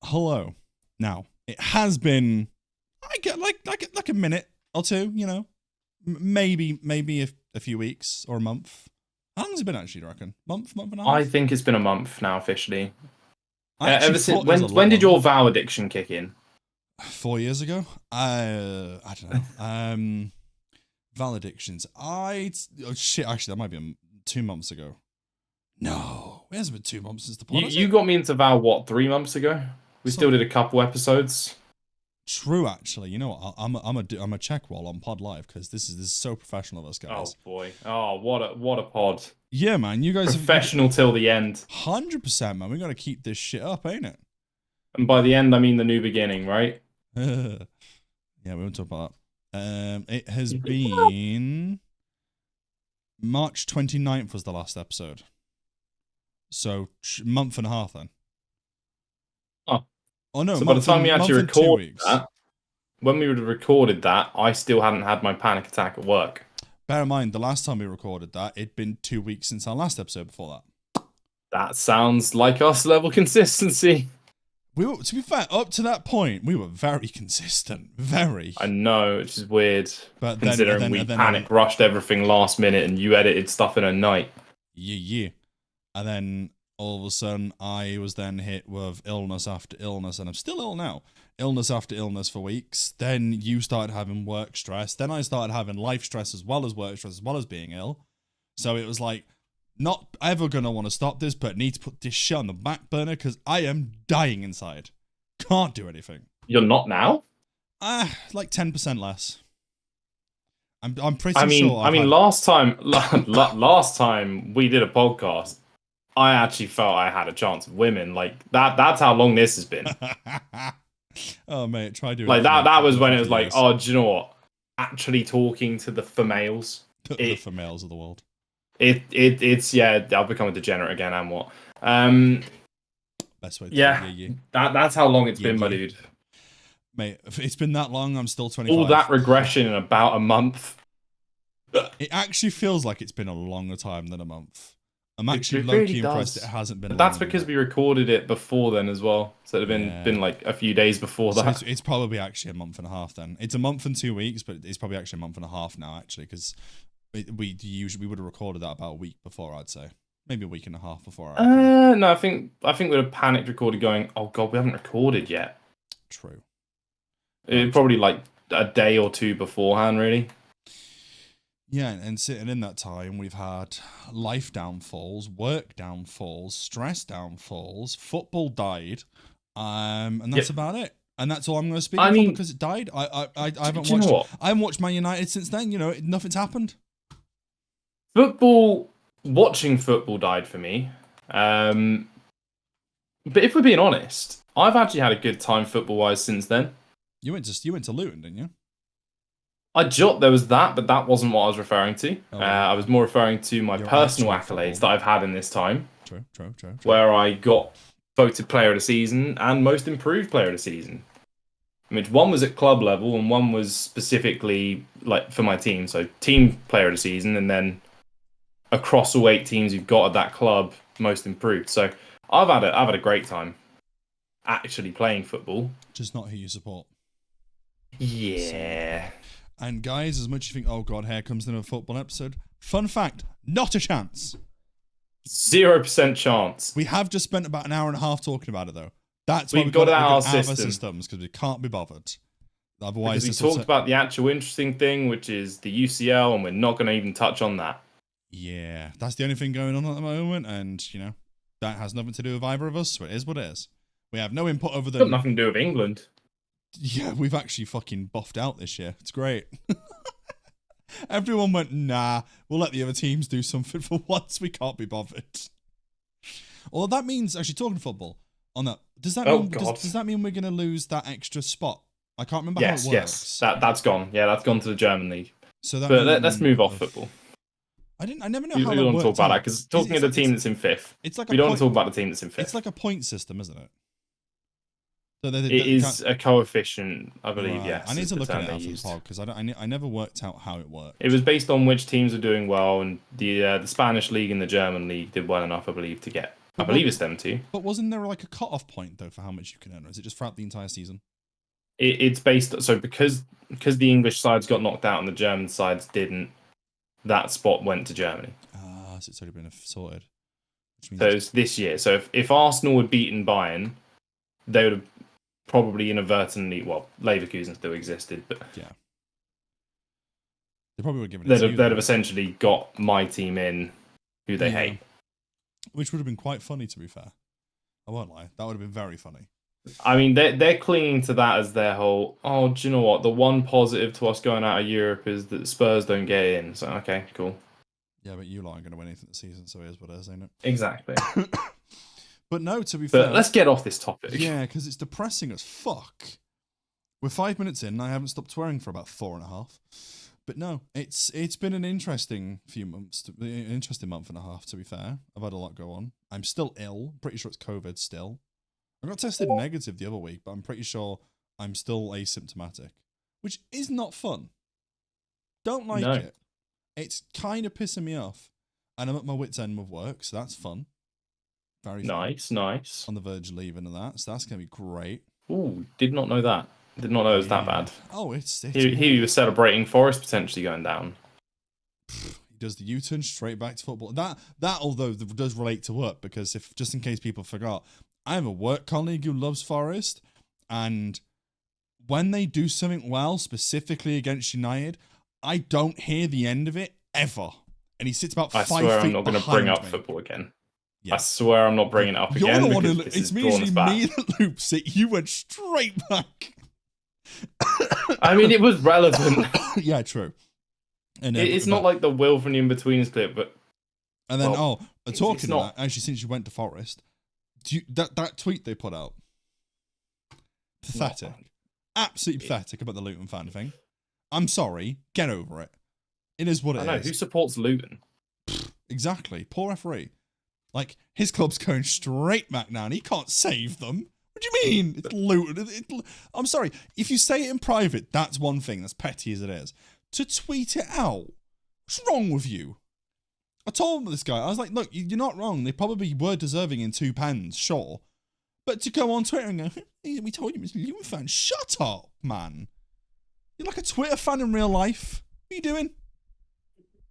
hello. Now, it has been, I get like a minute or two, you know, maybe a few weeks or a month. How long has it been actually, do you reckon? Month and a half? I think it's been a month now officially. I actually Ever since thought it was a lot when did your longer. vow addiction kick in? 4 years ago? I don't know. Valedictions. Oh shit, actually that might be 2 months ago. No, it hasn't been 2 months since the pod. You got me into vow what, 3 months ago? We still did a couple episodes. True, actually. You know what? I'm a check while on Pod Live because this is so professional of us guys. Oh boy! Oh, what a pod! Yeah, man. You guys professional till the end. 100%, man. We got to keep this shit up, ain't it? And by the end, I mean the new beginning, right? Yeah, we won't talk about that. It has been March 29th was the last episode. So month and a half then. Oh no! So by the time we actually recorded that, when we would have recorded that, I still hadn't had my panic attack at work. Bear in mind, the last time we recorded that, it'd been 2 weeks since our last episode before that. That sounds like us level consistency. We were, to be fair, up to that point, we were very consistent. Very. I know, which is weird. But considering we panic rushed everything last minute and you edited stuff in a night. Yeah. And then all of a sudden, I was then hit with illness after illness, and I'm still ill now. Illness after illness for weeks. Then you started having work stress. Then I started having life stress as well as work stress, as well as being ill. So it was like, not ever going to want to stop this, but need to put this shit on the back burner because I am dying inside. Can't do anything. You're not now? Like 10% less. I'm pretty sure. I mean, last time we did a podcast, I actually felt I had a chance of women. Like that's how long this has been. Oh mate, try doing like that was when it was like, oh, do you know what? Actually talking to the females. The females of the world. It's I've become a degenerate again, and what? Best way to yeah. That's how long it's been, my dude. Mate, if it's been that long, I'm still 25. All that regression in about a month. It actually feels like it's been a longer time than a month. I'm actually low-key impressed it hasn't been. But that's because we recorded it before then as well. So it'd have been like a few days before that. It's probably actually a month and a half then. It's a month and 2 weeks, but it's probably actually a month and a half now, actually, because we would have recorded that about a week before, I'd say. Maybe a week and a half before. No, I think we'd have panicked recorded going, oh god, we haven't recorded yet. True. It probably like a day or two beforehand, really. Yeah, and sitting in that time, we've had life downfalls, work downfalls, stress downfalls, football died, and that's about it. And that's all I'm going to speak about because it died. I haven't watched. I haven't watched Man United since then. You know, nothing's happened. Watching football died for me. But if we're being honest, I've actually had a good time football-wise since then. You went to Luton, didn't you? There was that, but that wasn't what I was referring to. I was more referring to my personal accolades that I've had in this time. True. Where I got voted player of the season and most improved player of the season. I mean, one was at club level and one was specifically like for my team. So team player of the season, and then across all 8 teams you've got at that club, most improved. So I've had a great time actually playing football. Just not who you support. Yeah. And guys, as much as you think, oh god, here comes another football episode. Fun fact, not a chance. 0% chance. We have just spent about an hour and a half talking about it though. That's why we've got it out of our systems because we can't be bothered. Otherwise, because we talked about the actual interesting thing, which is the UCL, and we're not going to even touch on that. Yeah, that's the only thing going on at the moment, and you know that has nothing to do with either of us. So it is what it is. We have no input over the. Got nothing to do with England. Yeah, we've actually fucking buffed out this year. It's great. Everyone went, nah, we'll let the other teams do something for once. We can't be bothered. Although that means, actually talking football, on that, does that mean we're going to lose that extra spot? I can't remember how it works. Yes, that's gone. Yeah, that's gone to the German league. So that let's move off football. I never know how that we don't want to talk about that because talking of the team that's in 5th. It's like we don't want to talk about the team that's in 5th. It's like a point system, isn't it? So it is a coefficient, I believe. Right. Yes, I need to look at it after the pod because I never worked out how it worked. It was based on which teams are doing well, and the Spanish league and the German league did well enough, I believe, to get I believe it's them too. But wasn't there like a cut-off point though for how much you can earn, or is it just throughout the entire season? It's based so because the English sides got knocked out and the German sides didn't. That spot went to Germany. Ah, so it's already been sorted. Which means So it's this year. So if Arsenal had beaten Bayern, they would have probably inadvertently. Well, Leverkusen still existed, but yeah, they probably would have given it. They'd have essentially got my team in, who they hate. Which would have been quite funny, to be fair. I won't lie. That would have been very funny. I mean, they're clinging to that as their whole, oh, do you know what? The one positive to us going out of Europe is that Spurs don't get in. So, okay, cool. Yeah, but you aren't going to win anything this season, so it is what it is, ain't it? Exactly. But no, to be fair. But let's get off this topic. Yeah, because it's depressing as fuck. We're 5 minutes in, and I haven't stopped swearing for about 4.5. But no, it's been an interesting few months, interesting month and a half, to be fair. I've had a lot go on. I'm still ill. Pretty sure it's COVID still. I got tested negative the other week, but I'm pretty sure I'm still asymptomatic, which is not fun. Don't like it. It's kind of pissing me off. And I'm at my wit's end with work, so that's fun. Very fun. Nice. On the verge of leaving and that, so that's going to be great. Ooh, did not know that. Did not know it was that bad. Oh, it's Here you were celebrating Forest potentially going down. He does the U-turn straight back to football. That although does relate to work, because if just in case people forgot, I have a work colleague who loves Forest, and when they do something well, specifically against United, I don't hear the end of it ever. And he sits about 5 feet behind me. I swear I'm not going to bring up football again. Yeah. I swear I'm not bringing it up You're again. The one who, it's usually me that loops it. You went straight back. I mean, it was relevant. Yeah, true. And it's not like the Will from the In-Betweeners clip, but... And then, talking about that, actually, since you went to Forest, that tweet they put out, pathetic. Absolutely pathetic about the Luton fan thing. I'm sorry. Get over it. It is what it is. I know. Who supports Luton? Exactly. Poor referee. Like, his club's going straight back now, and he can't save them. What do you mean? It's Luton. I'm sorry. If you say it in private, that's one thing. That's petty as it is. To tweet it out, what's wrong with you? I told this guy, I was like, look, you're not wrong. They probably were deserving in £2, sure. But to go on Twitter and go, hey, we told you it's a Luton fan. Shut up, man. You're like a Twitter fan in real life. What are you doing?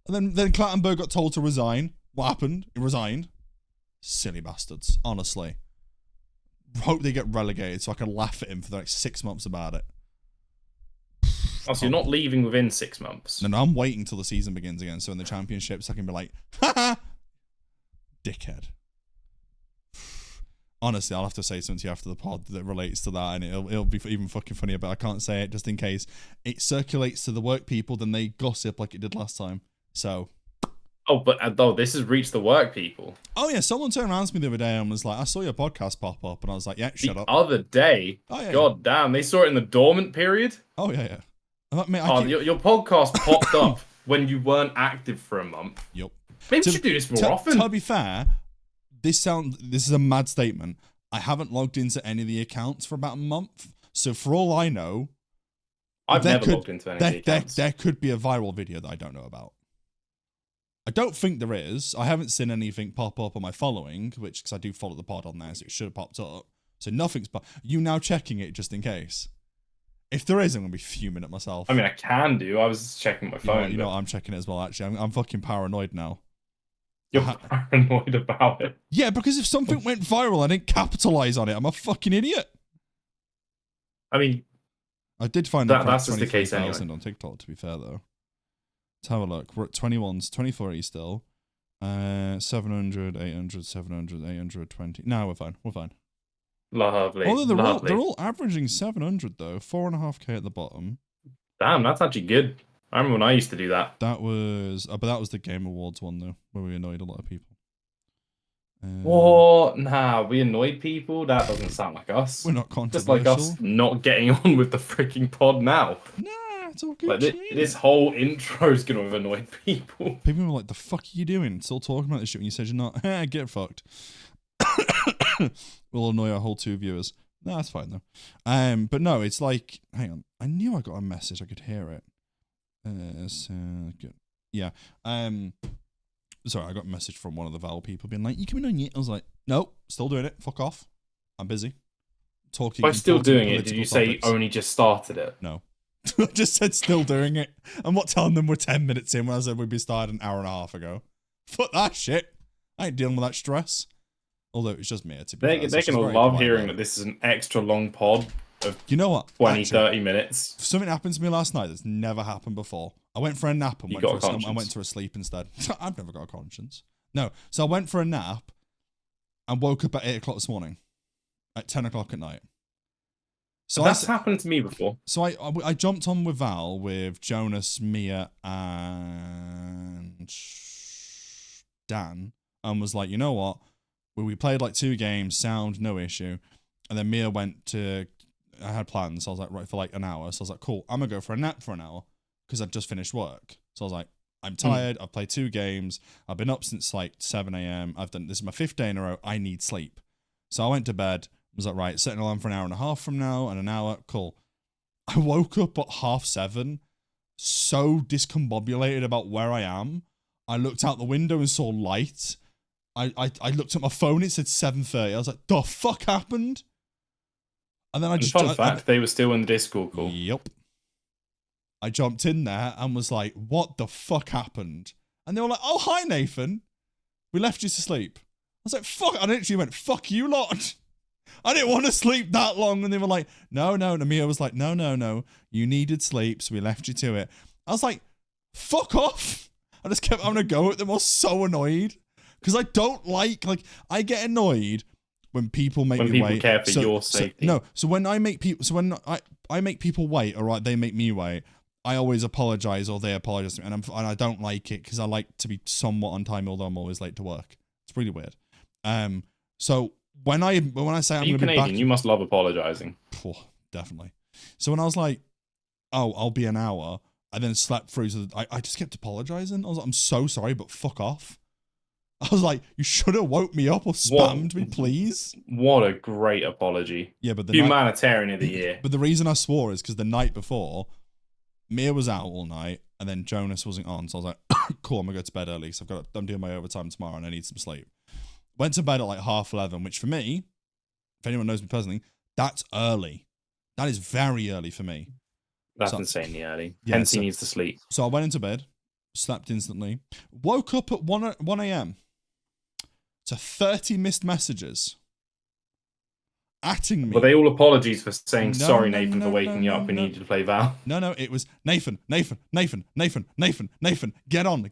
And then Clattenburg got told to resign. What happened? He resigned. Silly bastards, honestly. Hope they get relegated so I can laugh at him for the next 6 months about it. Oh, so you're not leaving within 6 months? No, I'm waiting till the season begins again, so in the championships I can be like, haha, dickhead. Honestly, I'll have to say something to you after the pod that relates to that, and it'll be even fucking funnier, but I can't say it just in case it circulates to the work people, then they gossip like it did last time. So... Oh, but this has reached the work people. Oh, yeah. Someone turned around to me the other day and was like, I saw your podcast pop up. And I was like, yeah, shut up. The other day? Oh, yeah. God damn. They saw it in the dormant period? Oh, yeah. Your podcast popped up when you weren't active for a month. Yup. Maybe we should do this more often. To be fair, this is a mad statement. I haven't logged into any of the accounts for about a month. So for all I know... I've never logged into any of the accounts. There could be a viral video that I don't know about. I don't think there is. I haven't seen anything pop up on my following, because I do follow the pod on there, so it should have popped up. So nothing's... You now checking it just in case? If there is, I'm going to be fuming at myself. I mean, I can do. I was checking my phone. You know I'm checking it as well, actually. I'm fucking paranoid now. You're paranoid about it? Yeah, because if something went viral, I didn't capitalize on it. I'm a fucking idiot. I mean... I did find that's just the case anyway. On TikTok, to be fair, though. Let's have a look. We're at 21s, 23 still. 700, 800, 700, 820. No, we're fine. We're fine. Lovely. Although they're all averaging 700, though. 4.5k at the bottom. Damn, that's actually good. I remember when I used to do that. That was... but that was the Game Awards one, though, where we annoyed a lot of people. What? Nah, we annoyed people? That doesn't sound like us. We're not controversial. Just like us not getting on with the freaking pod now. Nah, it's all good. Like, this whole intro is going to have annoyed people. People were like, the fuck are you doing? Still talking about this shit when you said you're not. Get fucked. We'll annoy our whole 2 viewers. No, that's fine, though. But no, it's like... Hang on. I knew I got a message. I could hear it. Good. Yeah. Sorry, I got a message from one of the Val people being like, you coming on yet? I was like, Nope, still doing it. Fuck off. I'm busy. Talking. By still important doing it, did you political say topics. only just started it? No. I just said still doing it. I'm not telling them we're 10 minutes in when I said we'd be started an hour and a half ago. Fuck that shit. I ain't dealing with that stress. Although it's just me, to be fair, so They she's can very love polite hearing about that this is an extra long pod of You know what? 20, Actually, 30 minutes. something happened to me last night that's never happened before. I went for a nap and You went got for a I conscience. went to a sleep instead. I've never got a conscience. No. So I went for a nap and woke up at 8 o'clock this morning. At 10 o'clock at night. So That's happened to me before. So I jumped on with Val, with Jonas, Mia, and Dan, and was like, you know what? We played like 2 games, sound, no issue. And then Mia went to, I had plans. So I was like, right, for like an hour. So I was like, cool, I'm going to go for a nap for an hour because I'd just finished work. So I was like, I'm tired. I've played 2 games. I've been up since like 7 a.m. This is my 5th day in a row. I need sleep. So I went to bed. Was like, right, setting an alarm for an hour and a half from now and an hour. Cool. I woke up at 7:30, so discombobulated about where I am. I looked out the window and saw light. I looked at my phone, it said 7:30. I was like, the fuck happened? And then I just... Fun fact, they were still in the Discord call. Yep. I jumped in there and was like, what the fuck happened? And they were like, oh, hi, Nathan. We left you to sleep. I was like, fuck. I literally went, fuck you lot. I didn't want to sleep that long. And they were like, no. And Mia was like, no. You needed sleep, so we left you to it. I was like, fuck off. I just kept having a go at them. I was so annoyed. Because I don't like, I get annoyed when people make me wait. When people care for your safety. So when I make people, I make people wait, all right, they make me wait. I always apologize or they apologize to me. And I don't like it because I like to be somewhat on time, although I'm always late to work. It's really weird. So when I say I'm going to be back, you must love apologizing. Definitely. So when I was like, oh, I'll be an hour, I then slept through. So I just kept apologizing. I was like, I'm so sorry, but fuck off. I was like, you should have woke me up or spammed me, please. What a great apology. Yeah, but Humanitarian of the year. But the reason I swore is because the night before, Mia was out all night, and then Jonas wasn't on. So I was like, cool, I'm gonna go to bed early. So I'm doing my overtime tomorrow, and I need some sleep. Went to bed at like 11:30, which for me, if anyone knows me personally, that's early. That is very early for me. That's insanely early. Yeah, Hence he needs to sleep. So I went into bed, slept instantly, woke up at 1 a.m. to 30 missed messages. Atting me. Were they all apologies for saying, No, sorry, no, Nathan, no, for waking you no, up? We no. need you to play Val. No, it was Nathan, get on.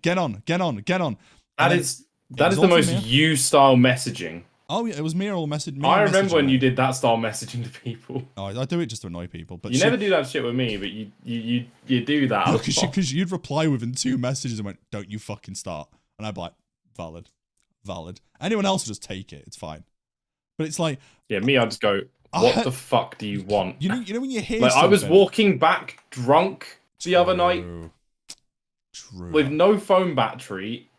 That is the most you style messaging. Oh yeah, it was Mia all messaging me. I remember when you did that style messaging to people. Oh, I do it just to annoy people. But you never do that shit with me, but you do that. No, because you'd reply within 2 messages and went, "Don't you fucking start," and I'd be like, "Valid." Anyone else would just take it. It's fine. But it's like, yeah, me, I'd just go, what the fuck do you want? You know when you hear like something, I was walking back drunk the other night with no phone battery.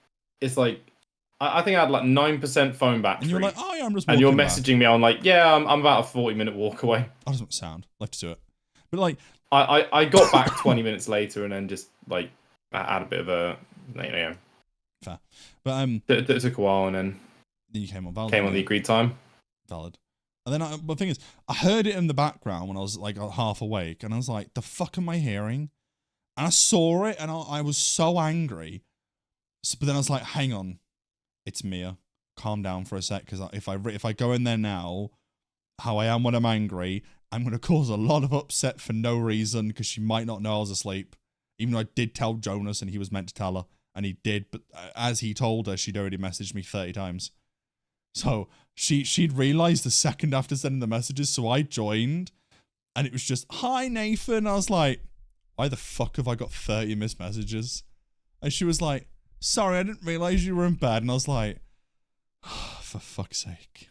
It's like I think I had like 9% phone battery. And you're like, oh yeah, I'm just. And you're back. messaging me. I'm like, yeah, I'm about a 40-minute walk away. I just want sound. Left to it. But like, I got back 20 minutes later and then just like I had a bit of a fair. But it took a while and then you came on valid. Came on the agreed time. Valid. And then the thing is, I heard it in the background when I was like half awake, and I was like, the fuck am I hearing? And I saw it, and I was so angry. But then I was like, hang on, it's Mia. Calm down for a sec, because if I go in there now, how I am when I'm angry, I'm going to cause a lot of upset for no reason, because she might not know I was asleep. Even though I did tell Jonas, and he was meant to tell her, and he did, but as he told her, she'd already messaged me 30 times. So she'd realized the second after sending the messages, so I joined, and it was just, hi, Nathan. I was like, why the fuck have I got 30 missed messages? And she was like, sorry, I didn't realize you were in bed. And I was like, oh, for fuck's sake.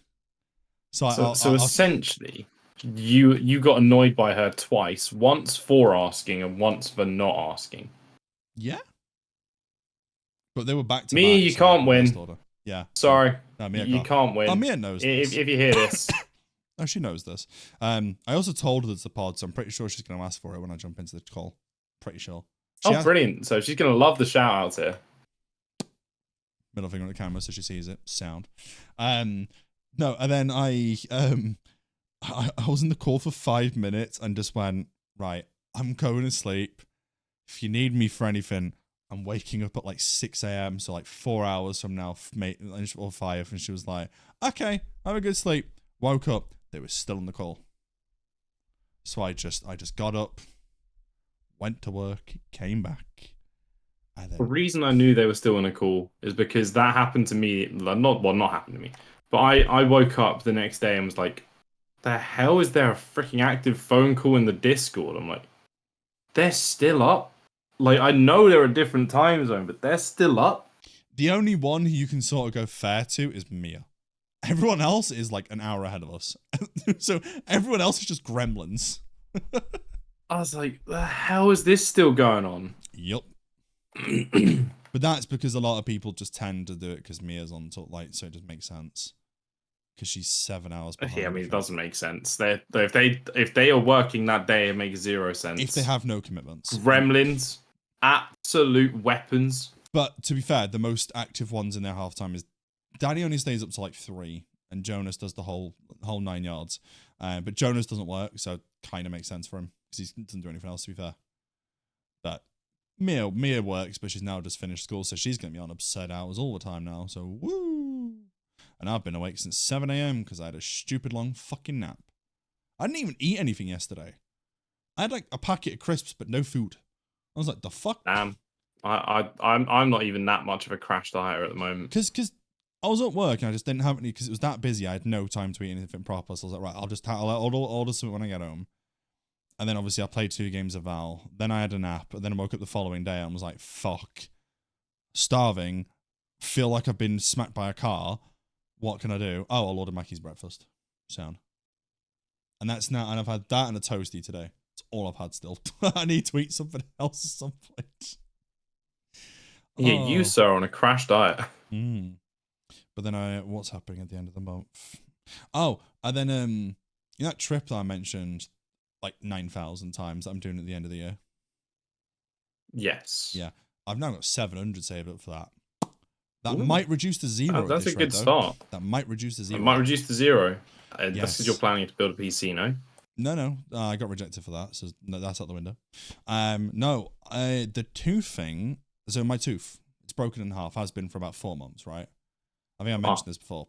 So essentially, you got annoyed by her twice, once for asking and once for not asking. Yeah. But they were back to me, back, you so can't win. Yeah. Sorry. No, Mia you can't win. Oh, Mia knows this. If you hear this. Oh, she knows this. I also told her it's a pod, so I'm pretty sure she's going to ask for it when I jump into the call. Pretty sure. Brilliant. So she's going to love the shout outs here. Middle finger on the camera so she sees it. Sound. No, and then I was in the call for 5 minutes and just went, right, I'm going to sleep. If you need me for anything, I'm waking up at like 6 a.m. So like 4 hours from now, mate, or 5. And she was like, okay, have a good sleep. Woke up, they were still on the call. So I just got up, went to work, came back. And then, The reason I knew they were still on a call is because that happened to me. Not happened to me, but I woke up the next day and was like, the hell is there a freaking active phone call in the Discord? I'm like, they're still up? Like, I know they're a different time zone, but they're still up? the only one who you can sort of go fair to is Mia. Everyone else is like an hour ahead of us. So everyone else is just gremlins. I was like, the hell is this still going on? Yup. But that's because a lot of people just tend to do it because Mia's on top light, so it just makes sense. Because she's 7 hours behind. Yeah, I mean, it doesn't make sense. If they are working that day, it makes zero sense. If they have no commitments. Gremlins, absolute weapons. But to be fair, the most active ones in their halftime is Daddy only stays up to like 3, and Jonas does the whole 9 yards. But Jonas doesn't work, so it kind of makes sense for him because he doesn't do anything else. To be fair, but Mia works, but she's now just finished school, so she's gonna be on absurd hours all the time now. So woo! And I've been awake since 7 a.m. because I had a stupid long fucking nap. I didn't even eat anything yesterday. I had like a packet of crisps, but no food. I was like, the fuck? Damn. I'm not even that much of a crash dieter at the moment. Because I was at work and I just didn't have any, because it was that busy. I had no time to eat anything proper. So I was like, right, I'll order something when I get home. And then obviously I played 2 games of Val. Then I had a nap. And then I woke up the following day and was like, fuck. Starving. Feel like I've been smacked by a car. What can I do? Oh, I'll order Mackey's breakfast. Sound. And that's now, and I've had that and a toasty today. That's all I've had still. I need to eat something else at some point. Yeah, you, sir, on a crash diet. But then what's happening at the end of the month? Oh, and then you know that trip that I mentioned like 9,000 times that I'm doing at the end of the year? Yes. Yeah. I've now got 700 saved up for that. That might reduce to 0. That's a good start. That might reduce to 0. It might reduce to 0. That's Yes. because you're planning to build a PC, no? No. I got rejected for that, so no, that's out the window. No, the tooth thing. So my tooth, it's broken in half. Has been for about 4 months, right? I think I mentioned this before.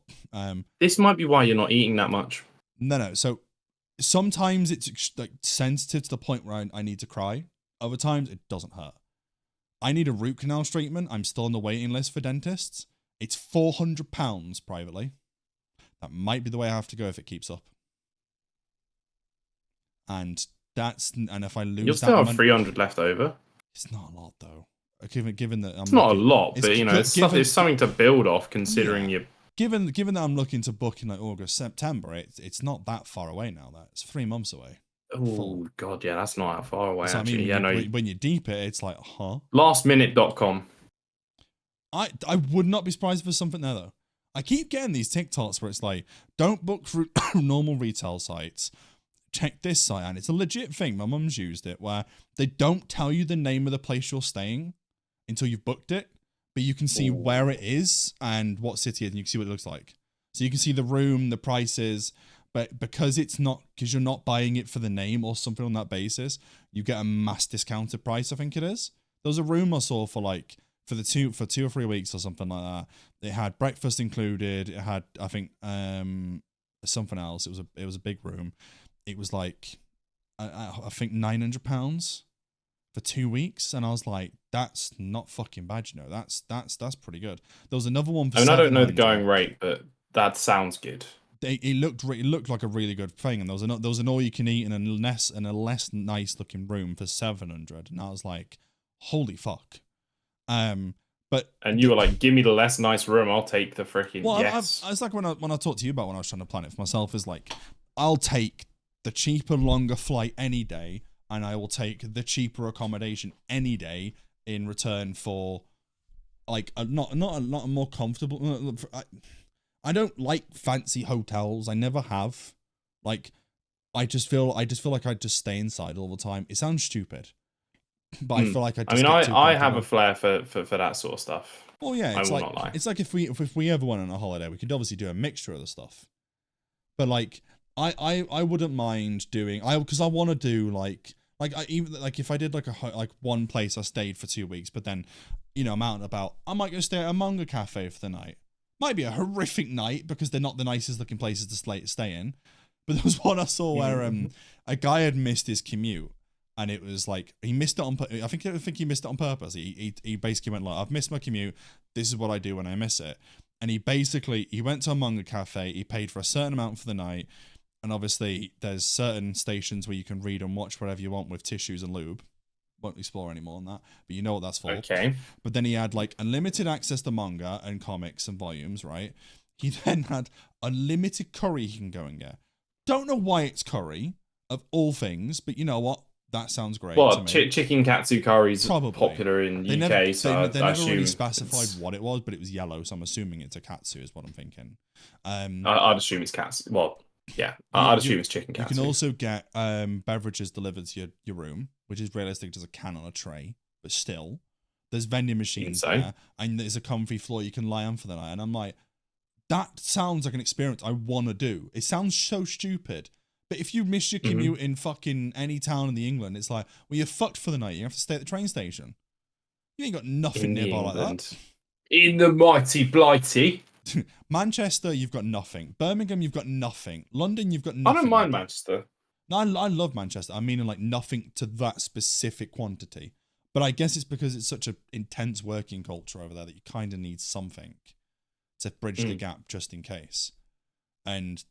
This might be why you're not eating that much. No. So sometimes it's like sensitive to the point where I need to cry. Other times it doesn't hurt. I need a root canal treatment. I'm still on the waiting list for dentists. It's £400 privately. That might be the way I have to go if it keeps up. And if I lose, You'll still have 300 left over. It's not a lot though. Given that it's not a lot, but it's something to build off. Considering you. Given that I'm looking to book in like August, September, it's not that far away now. That's 3 months away. Oh god, yeah, that's not that far away. So, actually, I mean, when you deep it, it's like, huh? Lastminute.com. I would not be surprised if there's something there though. I keep getting these TikToks where it's like, don't book through normal retail sites. Check this site, and it's a legit thing. My mum's used it where they don't tell you the name of the place you're staying until you've booked it, but you can see where it is and what city it is, and you can see what it looks like. So you can see the room, the prices. But because you're not buying it for the name or something on that basis, you get a mass discounted price, I think it is. There was a room I saw for 2 or 3 weeks or something like that. It had breakfast included. It had, I think, something else. It was a big room. It was like, I think £900 for 2 weeks, and I was like, that's not fucking bad, you know. That's pretty good. There was another one for. I don't know the going rate, but that sounds good. It looked like a really good thing, and there was an all you can eat in a less nice looking room for 700, and I was like, holy fuck. But you were like, give me the less nice room, I'll take the freaking yes. It's like when I talked to you about when I was trying to plan it for myself, is like, I'll take the cheaper, longer flight any day, and I will take the cheaper accommodation any day in return for like not a more comfortable. I don't like fancy hotels. I never have. Like, I just feel like I just stay inside all the time. It sounds stupid, but I feel like I have a flair for that sort of stuff. Well, yeah, it's like if we ever went on a holiday, we could obviously do a mixture of the stuff. But like, I wouldn't mind doing because I want to do like I even like if I did like like one place I stayed for 2 weeks, but then I'm out and about. I might go stay at a manga cafe for the night. Might be a horrific night because they're not the nicest looking places to stay in. But there was one I saw where a guy had missed his commute, and it was like he missed it on. I think he missed it on purpose. He basically went like, "I've missed my commute. This is what I do when I miss it." And he went to a manga cafe. He paid for a certain amount for the night, and obviously there's certain stations where you can read and watch whatever you want with tissues and lube. Won't explore any more on that, but you know what that's for. Okay. But then he had like unlimited access to manga and comics and volumes, right? He then had unlimited curry he can go and get. Don't know why it's curry, of all things, but you know what? That sounds great. Well, to me. chicken katsu curry is Probably popular in they UK, never, so they I never really assume specified what it was, but it was yellow, so I'm assuming it's a katsu, is what I'm thinking. I'd assume it's katsu. Well, yeah, I'd assume it's chicken katsu. You can also get beverages delivered to your room, which is realistic, just a can on a tray, but still, there's vending machines there, and there's a comfy floor you can lie on for the night. And I'm like, that sounds like an experience I want to do. It sounds so stupid. But if you miss your commute in fucking any town in the England, it's like, well, you're fucked for the night. You have to stay at the train station. You ain't got nothing nearby like that. In the mighty blighty. Manchester, you've got nothing. Birmingham, you've got nothing. London, you've got nothing. I don't mind Manchester. No, I love Manchester. I mean, like nothing to that specific quantity. But I guess it's because it's such an intense working culture over there that you kind of need something to bridge the gap just in case. And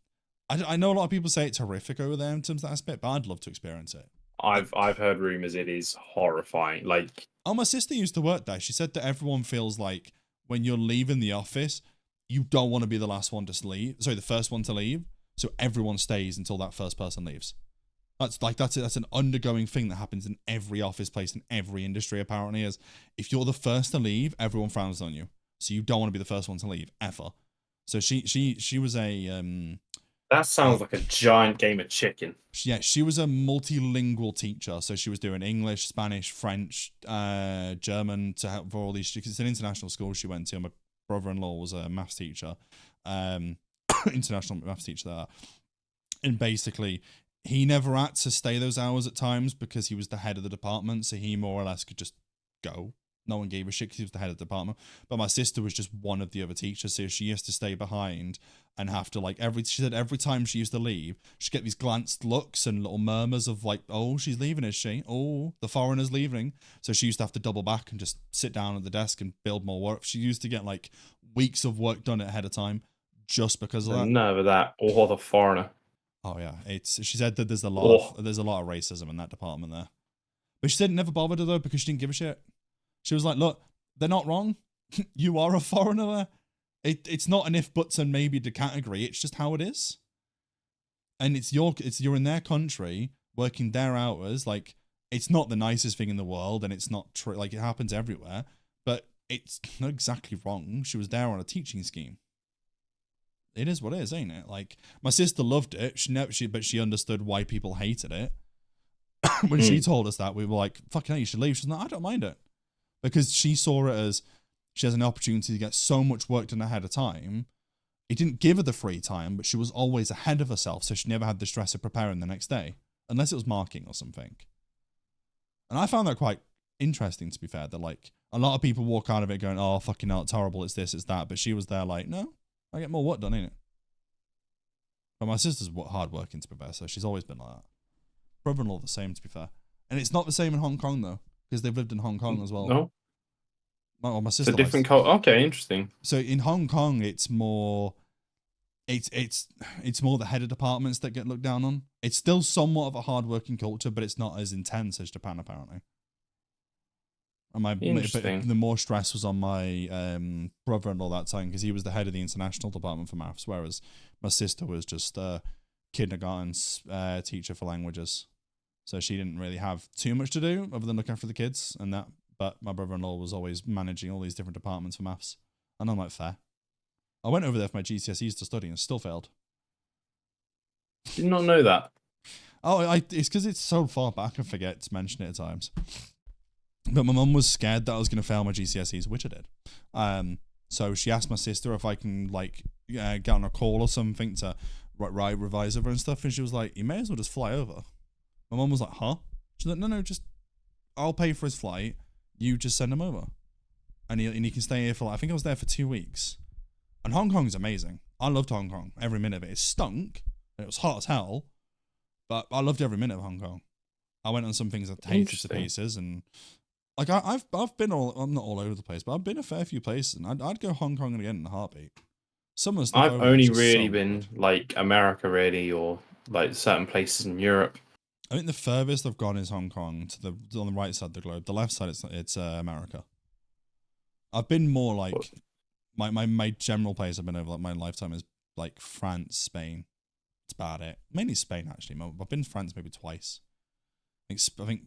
I know a lot of people say it's horrific over there in terms of that aspect, but I'd love to experience it. I've heard rumors it is horrifying. Like, my sister used to work there. She said that everyone feels like when you're leaving the office, you don't want to be the last one to leave. Sorry, the first one to leave. So everyone stays until that first person leaves. That's an undergoing thing that happens in every office place in every industry. Apparently, is if you're the first to leave, everyone frowns on you. So you don't want to be the first one to leave ever. So she was a that sounds like a giant game of chicken. Yeah, she was a multilingual teacher, so she was doing English, Spanish, French, German to help for all these. Because it's an international school she went to. My brother-in-law was a maths teacher, international maths teacher there, and basically he never had to stay those hours at times because he was the head of the department, so he more or less could just go. No one gave a shit because he was the head of the department. But my sister was just one of the other teachers, so she used to stay behind and have to she said every time she used to leave, she'd get these glanced looks and little murmurs of like, oh, she's leaving, is she? Oh, the foreigner's leaving. So she used to have to double back and just sit down at the desk and build more work. She used to get like weeks of work done ahead of time just because of that. No, that or the foreigner. Oh yeah, she said that there's a lot of racism in that department there. But she said it never bothered her though because she didn't give a shit. She was like, look, they're not wrong. You are a foreigner there. It's not an if, buts, and maybe the category. It's just how it is. And you're in their country, working their hours. Like, it's not the nicest thing in the world, and it's not true. Like, it happens everywhere. But it's not exactly wrong. She was there on a teaching scheme. It is what it is, ain't it? Like, my sister loved it. But she understood why people hated it. When she told us that, we were like, fucking hell, you should leave. She's like, I don't mind it. Because she saw it as she has an opportunity to get so much work done ahead of time. It didn't give her the free time, but she was always ahead of herself, so she never had the stress of preparing the next day, unless it was marking or something. And I found that quite interesting, to be fair, that like a lot of people walk out of it going, oh, fucking hell, it's horrible, it's this, it's that. But she was there like, no, I get more work done, ain't it? But my sister's hardworking, to be fair, so she's always been like that. Brother-in-law the same, to be fair. And it's not the same in Hong Kong, though. Because they've lived in Hong Kong as well. No, my sister. it's a different culture. Okay, interesting. So in Hong Kong, it's more, it's more the head of departments that get looked down on. It's still somewhat of a hard-working culture, but it's not as intense as Japan, apparently. And the more stress was on my brother-in-law that time because he was the head of the international department for maths, whereas my sister was just kindergarten teacher for languages. So she didn't really have too much to do other than look after the kids and that. But my brother-in-law was always managing all these different departments for maths. And I'm like, fair. I went over there for my GCSEs to study and still failed. Did not know that. Oh, it's because it's so far back I forget to mention it at times. But my mum was scared that I was going to fail my GCSEs, which I did. So she asked my sister if I can get on a call or something to ride revise over and stuff, and she was like, "You may as well just fly over." My mum was like, "Huh?" She's like, "No, just I'll pay for his flight. You just send him over, and he can stay here for like, I think I was there for 2 weeks." And Hong Kong's amazing. I loved Hong Kong. Every minute of it. It stunk. And it was hot as hell, but I loved every minute of Hong Kong. I went on some things that hated to pieces, and like I've been I'm not all over the place, but I've been a fair few places, and I'd go Hong Kong again in a heartbeat. Some of the stuff I've over only is just really so been good. like America, really, or like certain places in Europe. I think the furthest I've gone is Hong Kong on the right side of the globe. The left side it's America. I've been more like my general place I've been over like my lifetime is like France, Spain. It's about it. Mainly Spain actually. I've been to France maybe twice. I think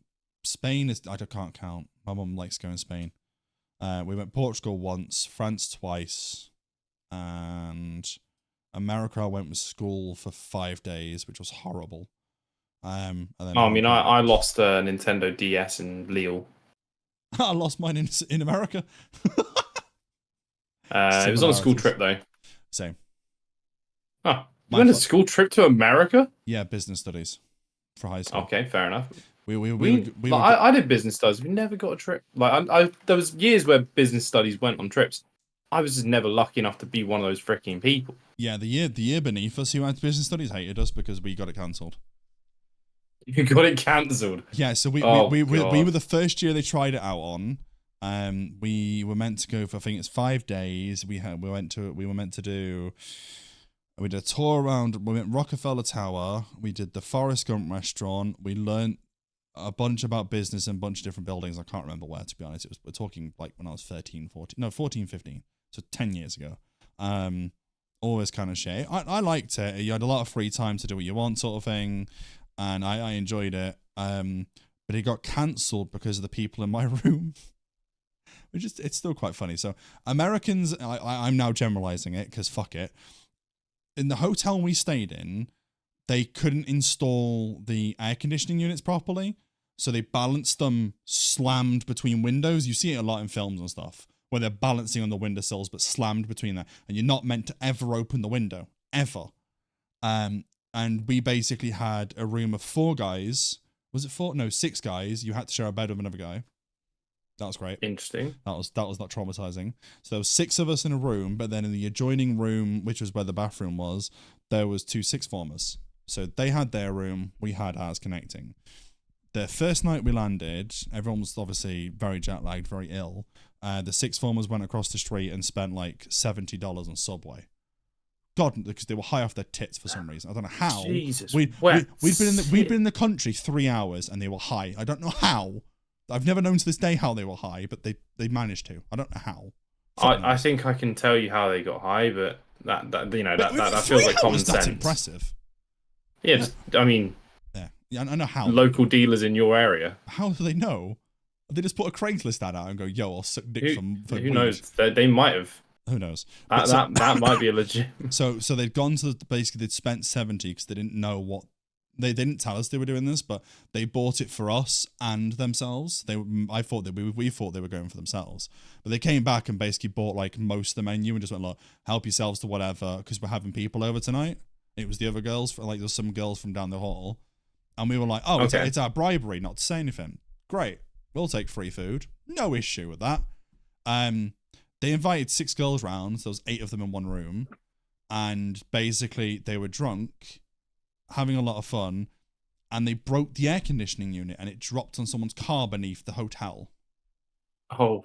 Spain is I can't count. My mum likes going to Spain. We went Portugal once, France twice, and America I went with school for 5 days, which was horrible. And then I mean, I lost a Nintendo DS in Lille. I lost mine in America. It was on a school Similarities. trip though. Same. Oh, you My went on a fault. school trip to America? Yeah, business studies for high school. Okay, fair enough. We I did business studies. We never got a trip. Like I there was years where business studies went on trips. I was just never lucky enough to be one of those freaking people. yeah, the year beneath us who had business studies hated us because we got it cancelled. You got it cancelled. Yeah, so we God. were the first year they tried it out on. We were meant to go for I think it's 5 days. We were meant to do. We did a tour around. We went Rockefeller Tower. We did the Forrest Gump restaurant. We learnt a bunch about business and a bunch of different buildings. I can't remember where, to be honest. We're talking like when I was 13, 14. No, 14, 15. So 10 years ago. Always kind of shit. I liked it. You had a lot of free time to do what you want sort of thing. And I enjoyed it. But it got cancelled because of the people in my room. Which is, it's still quite funny. So Americans, I'm now generalizing it because fuck it. In the hotel we stayed in, they couldn't install the air conditioning units properly. So they balanced them slammed between windows. You see it a lot in films and stuff where they're balancing on the windowsills but slammed between that. And you're not meant to ever open the window. Ever. And we basically had a room of 4 guys. Was it 4? No, 6 guys. You had to share a bed with another guy. That was great. Interesting. That was not traumatizing. So there was 6 of us in a room, but then in the adjoining room, which was where the bathroom was, there was 2 sixth formers. So they had their room, we had ours connecting. The first night we landed, everyone was obviously very jet lagged, very ill. The sixth formers went across the street and spent like $70 on Subway. God, because they were high off their tits for some reason. I don't know how. Jesus. We'd been in the country 3 hours and they were high. I don't know how. I've never known to this day how they were high, but they managed to. I don't know how. I think I can tell you how they got high, but that feels like common sense. That's impressive. Yeah, I mean, yeah, I know how. Local dealers in your area. How do they know? They just put a Craigslist ad out and go, "Yo, I'll suck dick for who weed." knows? They might have. Who knows? That might be a legit. So they'd gone to basically they'd spent 70 because they didn't know what. They didn't tell us they were doing this, but they bought it for us and themselves. We thought they were going for themselves, but they came back and basically bought like most of the menu and just went, "Look, help yourselves to whatever," because we're having people over tonight. It was the other girls, like there's some girls from down the hall, and we were like, "Oh, okay. it's our bribery not to say anything. Great, we'll take free food, no issue with that." They invited 6 girls round. So there was 8 of them in one room, and basically they were drunk, having a lot of fun, and they broke the air conditioning unit and it dropped on someone's car beneath the hotel. Oh,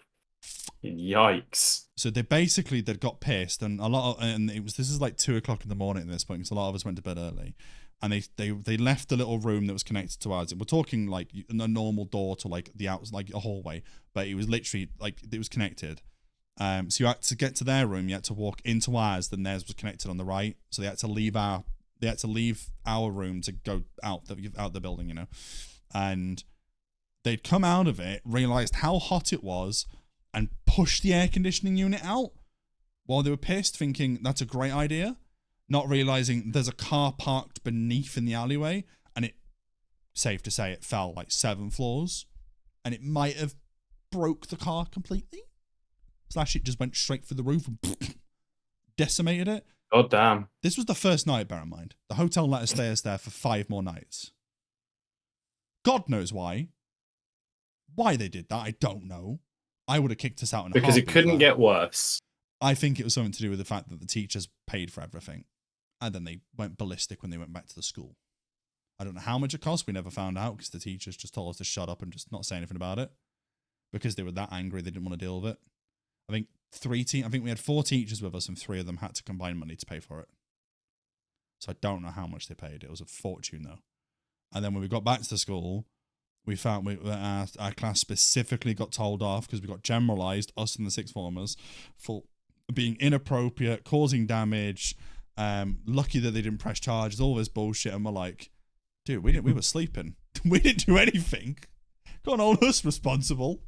yikes! So they'd got pissed, and this is like 2:00 in the morning at this point because a lot of us went to bed early, and they left the little room that was connected to ours. We're talking like a normal door to like the outs, like a hallway, but it was literally like it was connected. So you had to get to their room, you had to walk into ours, then theirs was connected on the right. So they had to leave our room to go out the building, you know. And they'd come out of it, realized how hot it was, and pushed the air conditioning unit out while they were pissed, thinking that's a great idea, not realizing there's a car parked beneath in the alleyway, and it, safe to say, it fell like 7 floors, and it might have broke the car completely. / it just went straight through the roof and decimated it. God damn. This was the first night, bear in mind. The hotel let us stay us there for 5 more nights. God knows why. Why they did that, I don't know. I would have kicked us out in a Because it heartbeat couldn't for that. get worse. I think it was something to do with the fact that the teachers paid for everything. And then they went ballistic when they went back to the school. I don't know how much it cost. We never found out because the teachers just told us to shut up and just not say anything about it. Because they were that angry, they didn't want to deal with it. I think we had 4 teachers with us and 3 of them had to combine money to pay for it. So I don't know how much they paid. It was a fortune though. And then when we got back to the school, we found our class specifically got told off because we got generalised, us and the sixth formers, for being inappropriate, causing damage. Lucky that they didn't press charges, all this bullshit. And we're like, dude, we were sleeping. We didn't do anything. Can't hold us responsible.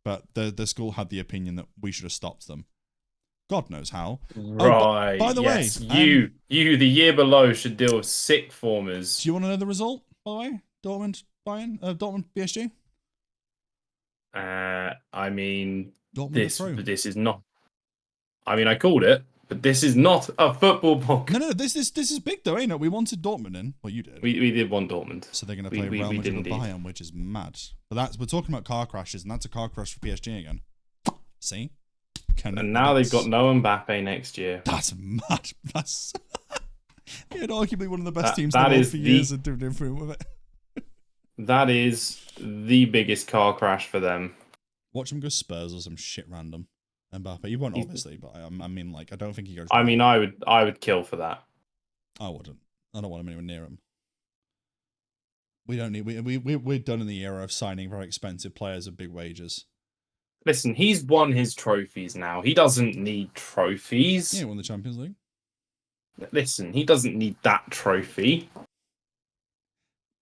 But the school had the opinion that we should have stopped them. God knows how. Right. By the way, you the year below should deal with sick formers. Do you want to know the result, by the way? Dortmund, Bayern, Dortmund, PSG? I mean, Dortmund this is not. I mean, I called it, but this is not a football podcast. No, this is big though, ain't it? We wanted Dortmund in. Well, you did. We did want Dortmund. So they're going to play Real Madrid with Bayern, which is mad. But we're talking about car crashes, and that's a car crash for PSG again. See? And now they've got no Mbappe next year. That's mad. That's arguably one of the best teams in the world for years and doing different with it. That is the biggest car crash for them. Watch him go Spurs or some shit random. Mbappe, he won't obviously, but I mean, like, I don't think he goes. I mean, I would kill for that. I wouldn't. I don't want him anywhere near him. We don't need. We're done in the era of signing very expensive players at big wages. Listen, he's won his trophies now. He doesn't need trophies. Yeah, won the Champions League. Listen, he doesn't need that trophy.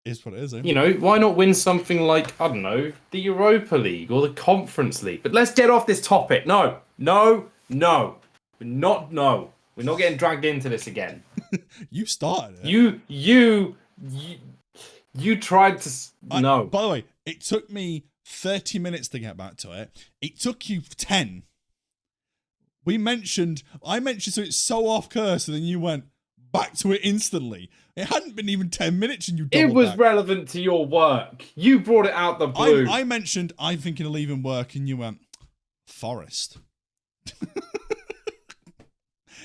Is what it is, eh? You know, why not win something like, I don't know, the Europa League or the Conference League? But let's get off this topic. No. We're not getting dragged into this again. You started it. You tried to... No. By the way, it took me 30 minutes to get back to it. It took you 10. I mentioned so it's so off course, and then you went back to it instantly. It hadn't been even 10 minutes and you doubled It was back. relevant to your work. You brought it out the blue. I mentioned I'm thinking of leaving work and you went, Forest.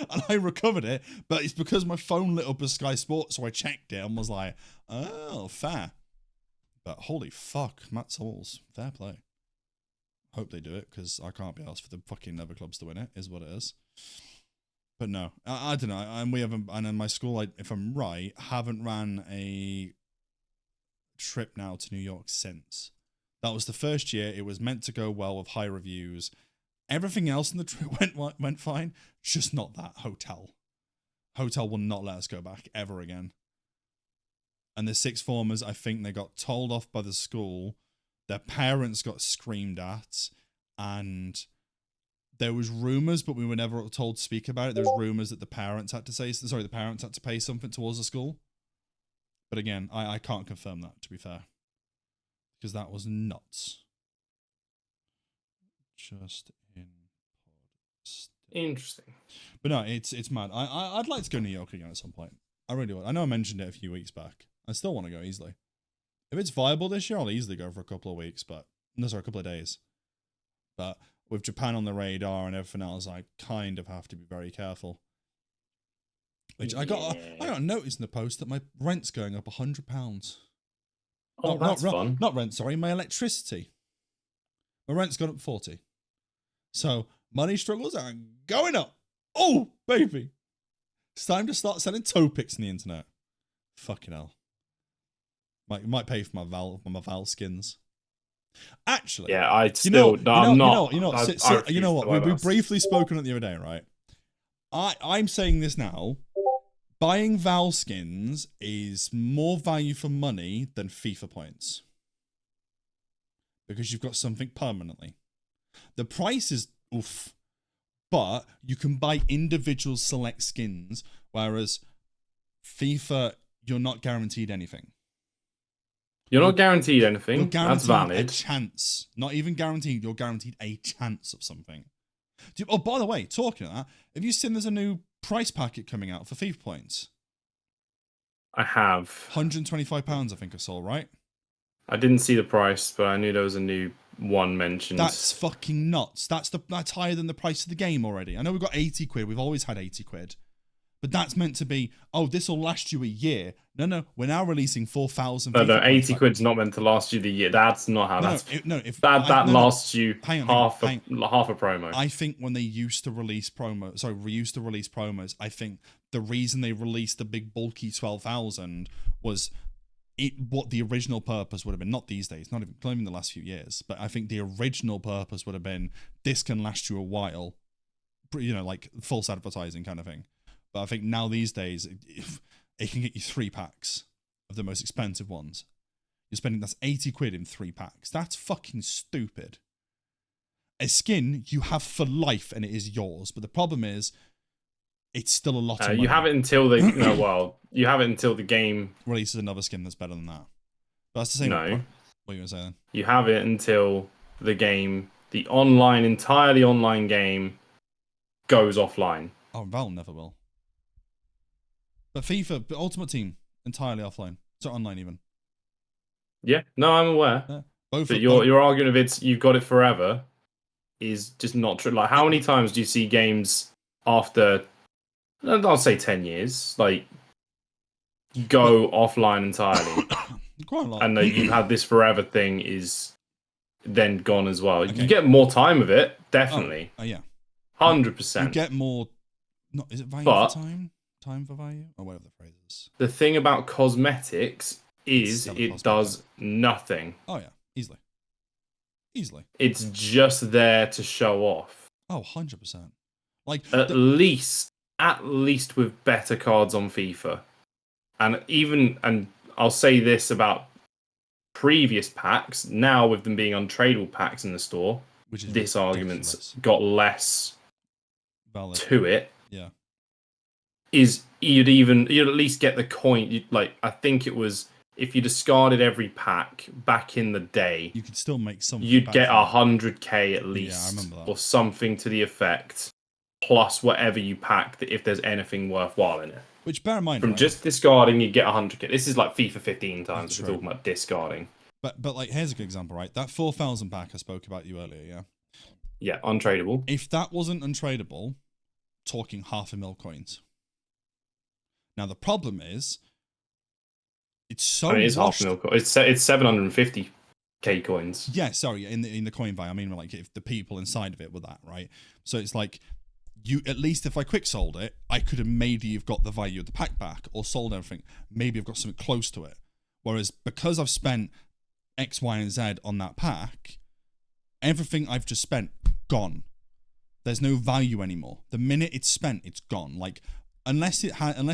And I recovered it, but it's because my phone lit up as Sky Sports, so I checked it and was like, oh, fair. But holy fuck, Matt Souls, fair play. Hope they do it, because I can't be asked for the fucking other clubs to win it, is what it is. But no, I don't know. And we haven't, and in my school, if I'm right, haven't ran a trip now to New York since. That was the first year. It was meant to go well with high reviews. Everything else in the trip went fine, just not that hotel. Hotel will not let us go back ever again. And the sixth formers, I think they got told off by the school. Their parents got screamed at, and there was rumors, but we were never told to speak about it. There was rumors that the parents had to pay something towards the school. But again, I can't confirm that, to be fair, because that was nuts. Just in Interesting. But no, it's mad. I'd like to go to New York again at some point. I really would. I know I mentioned it a few weeks back. I still want to go easily. If it's viable this year, I'll easily go for a couple of weeks, a couple of days. But with Japan on the radar and everything else, I kind of have to be very careful. Which I got a notice in the post that my rent's going up £100. Oh, that's fun. Not rent, sorry, my electricity. My rent's gone up 40. So money struggles are going up. Oh, baby. It's time to start selling toe picks on the internet. Fucking hell. Might pay for my Val skins. Actually, yeah, I'm not. You know what? We briefly spoken it the other day, right? I'm saying this now. Buying Val skins is more value for money than FIFA points, because you've got something permanently. The price is oof, but you can buy individual select skins, whereas FIFA, you're not guaranteed anything. You're not guaranteed anything. You're guaranteed That's valid. A chance. Not even guaranteed. You're guaranteed a chance of something. Oh, by the way, talking of that, have you seen there's a new price packet coming out for FIFA points? I have. £125, I think I saw, right? I didn't see the price, but I knew there was a new one mentioned. That's fucking nuts. That's higher than the price of the game already. I know we've got 80 quid. We've always had 80 quid. But that's meant to be, oh, this will last you a year. No, we're now releasing 4,000. No, 80 quid's not meant to last you the year. That's not how that's. That lasts you half a promo. I think when they used to release promos, I think the reason they released the big bulky 12,000 was what the original purpose would have been. Not these days, not even the last few years, but I think the original purpose would have been this can last you a while, like false advertising kind of thing. But I think now these days, it can get you 3 packs of the most expensive ones. You're spending, that's 80 quid in 3 packs. That's fucking stupid. A skin you have for life and it is yours. But the problem is, it's still a lot of money. You have it until they, you have it until the game releases another skin that's better than that. But that's the same. No. What are you going to say then? You have it until the game, the entirely online game, goes offline. Oh, Valve never will. But FIFA, the Ultimate Team, entirely offline. So online even. Yeah, no, I'm aware. Yeah. But your argument of you've got it forever is just not true. Like, how many times do you see games after, I'll say 10 years, like, go offline entirely? Quite a lot. And you've had this forever thing is then gone as well. Okay. You get more time of it, definitely. Yeah. 100%. You get more, is it value for time? Time for value? Or whatever the phrase is. The thing about cosmetics is it does nothing. Oh, yeah. Easily. It's just there to show off. Oh, 100%. Like at least with better cards on FIFA. And I'll say this about previous packs, now with them being untradeable packs in the store, which is this argument's got less valid to it. Yeah. You'd at least get the coin. I think it was, if you discarded every pack back in the day, you could still make something. You'd get 100k at least, yeah, I remember that. Or something to the effect, plus whatever you pack, if there's anything worthwhile in it. Which, bear in mind, from just discarding, you get 100k. This is like FIFA 15 times. We're talking about discarding. But like, here's a good example, right? That 4,000 pack I spoke about you earlier, yeah. Yeah, untradeable. If that wasn't untradeable, talking 500,000 coins. Now the problem is, it's so. I mean, it's 500,000. It's 750k coins. Yeah, sorry, in the coin buy, I mean, like, if the people inside of it were that, right? So it's like, you, at least if I quick sold it, I could have maybe have got the value of the pack back, or sold everything. Maybe I've got something close to it. Whereas because I've spent X, Y, and Z on that pack, everything I've just spent, gone. There's no value anymore. The minute it's spent, it's gone. Like, unless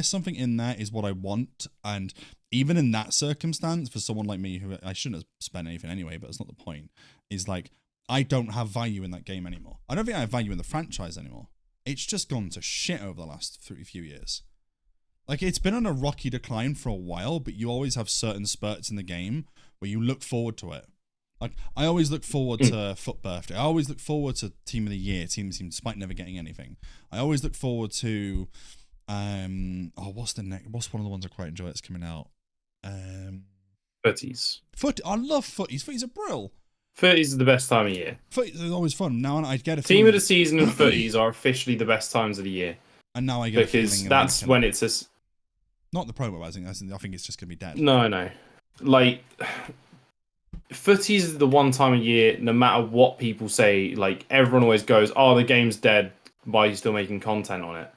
something in there is what I want, and even in that circumstance, for someone like me, who I shouldn't have spent anything anyway, but it's not the point, is like, I don't have value in that game anymore. I don't think I have value in the franchise anymore. It's just gone to shit over the last few years. Like, it's been on a rocky decline for a while, but you always have certain spurts in the game where you look forward to it. Like, I always look forward to Foot Birthday. I always look forward to Team of the Year, despite never getting anything. I always look forward to, what's one of the ones I quite enjoy that's coming out? Footies. I love footies. Footies are brill. Footies is the best time of year. Footies is always fun. Now I get a Team of the season and footies are officially the best times of the year. And now I get because that's when it's a... Not the promo, I think it's just going to be dead. No. Like, footies is the one time of year, no matter what people say, like, everyone always goes, oh, the game's dead, why are you still making content on it?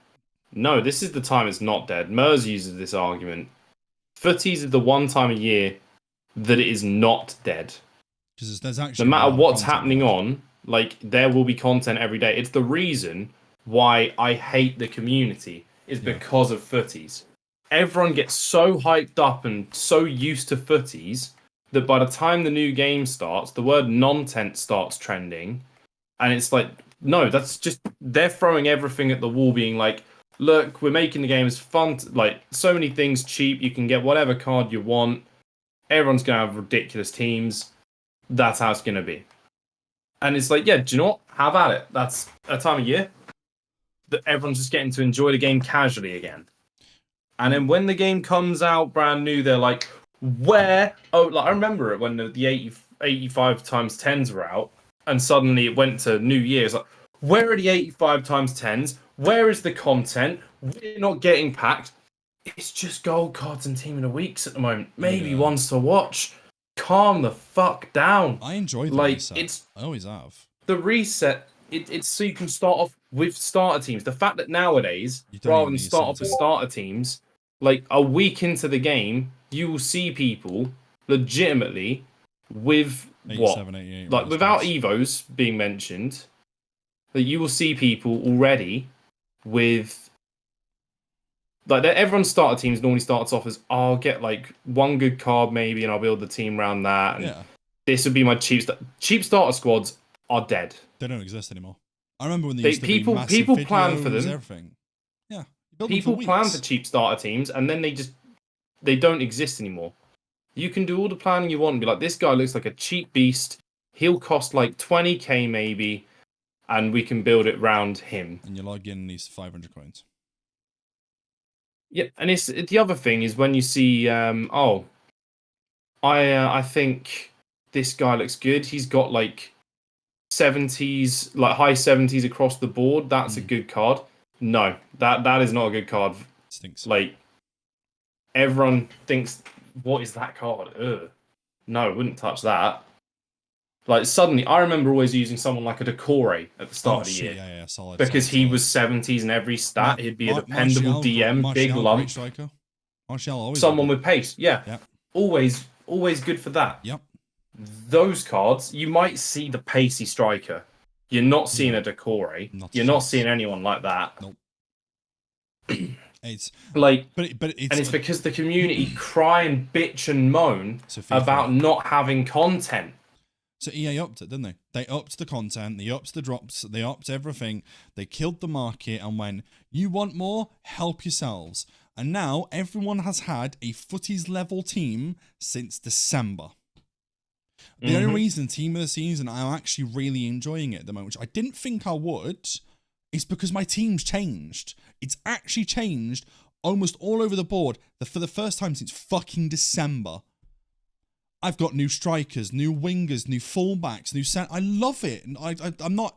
No, this is the time it's not dead. Mers uses this argument. Footies is the one time of year that it is not dead. Because there's actually... No matter what's happening on, like, there will be content every day. It's the reason why I hate the community, is because of footies. Everyone gets so hyped up and so used to footies that by the time the new game starts, the word non-tent starts trending. And it's like, no, that's just... They're throwing everything at the wall, being like, look, we're making the game as fun. Like, so many things cheap. You can get whatever card you want. Everyone's going to have ridiculous teams. That's how it's going to be. And it's like, yeah, do you know what? Have at it. That's a time of year that everyone's just getting to enjoy the game casually again. And then when the game comes out brand new, they're like, where? Oh, like I remember it when the 85 times 10s were out, and suddenly it went to New Year's. Like, where are the 85 times 10s? Where is the content? We're not getting packed. It's just gold cards and team of the weeks at the moment. Maybe ones to watch. Calm the fuck down. I enjoy the like reset. I always have. The reset. It's so you can start off with starter teams. The fact that nowadays, rather than start off with starter teams, like a week into the game, you will see people legitimately with 88, like without Evos being mentioned, that you will see people already with like everyone's starter teams normally starts off as I'll get like one good card maybe and I'll build the team around that. And this would be my cheap starter squads are dead. They don't exist anymore. I remember when they used to be massive people videos, plan for them. Everything. Yeah, people plan for cheap starter teams, and then they don't exist anymore. You can do all the planning you want and be like, this guy looks like a cheap beast. He'll cost like 20k maybe, and we can build it around him. And you log in these 500 coins. Yeah, and it's the other thing is when you see, I think this guy looks good. He's got like 70s, like high 70s across the board. That's a good card. No, that is not a good card. Stinks. Like everyone thinks, what is that card? Ugh. No, wouldn't touch that. Like suddenly, I remember always using someone like a Decore at the start of the year. Yeah, solid. Because he was 70s in every stat. He'd be a dependable DM, big lump. Striker. Martial always. Someone with pace. Yeah. Always good for that. Yep. Those cards, you might see the pacey striker. You're not seeing a Decore. You're not seeing anyone like that. Nope. It's like, but it's because the community cry and bitch and moan about not having content. So EA upped it, didn't they? They upped the content, they upped the drops, they upped everything. They killed the market and went, you want more? Help yourselves. And now everyone has had a footies level team since December. The only reason team of the season I'm actually really enjoying it at the moment, which I didn't think I would, is because my team's changed. It's actually changed almost all over the board for the first time since fucking December. I've got new strikers, new wingers, new fullbacks, new I love it. And I'm not,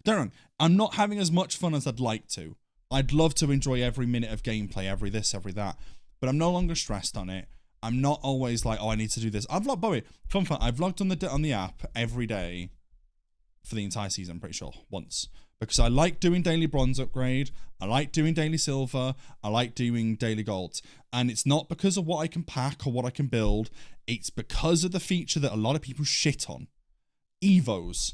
Darren, I'm not having as much fun as I'd like to. I'd love to enjoy every minute of gameplay, every this, every that. But I'm no longer stressed on it. I'm not always like, oh, I need to do this. I've vlogged on the app every day for the entire season, I'm pretty sure, once. Because I like doing daily bronze upgrade, I like doing daily silver, I like doing daily gold. And it's not because of what I can pack or what I can build, it's because of the feature that a lot of people shit on. Evos.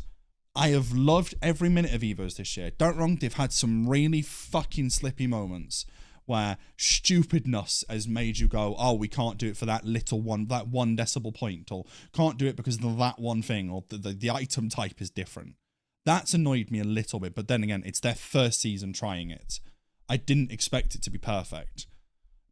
I have loved every minute of Evos this year. Don't wrong, they've had some really fucking slippy moments where stupidness has made you go, oh, we can't do it for that one decimal point, or can't do it because of that one thing, or the item type is different. That's annoyed me a little bit, but then again, it's their first season trying it. I didn't expect it to be perfect.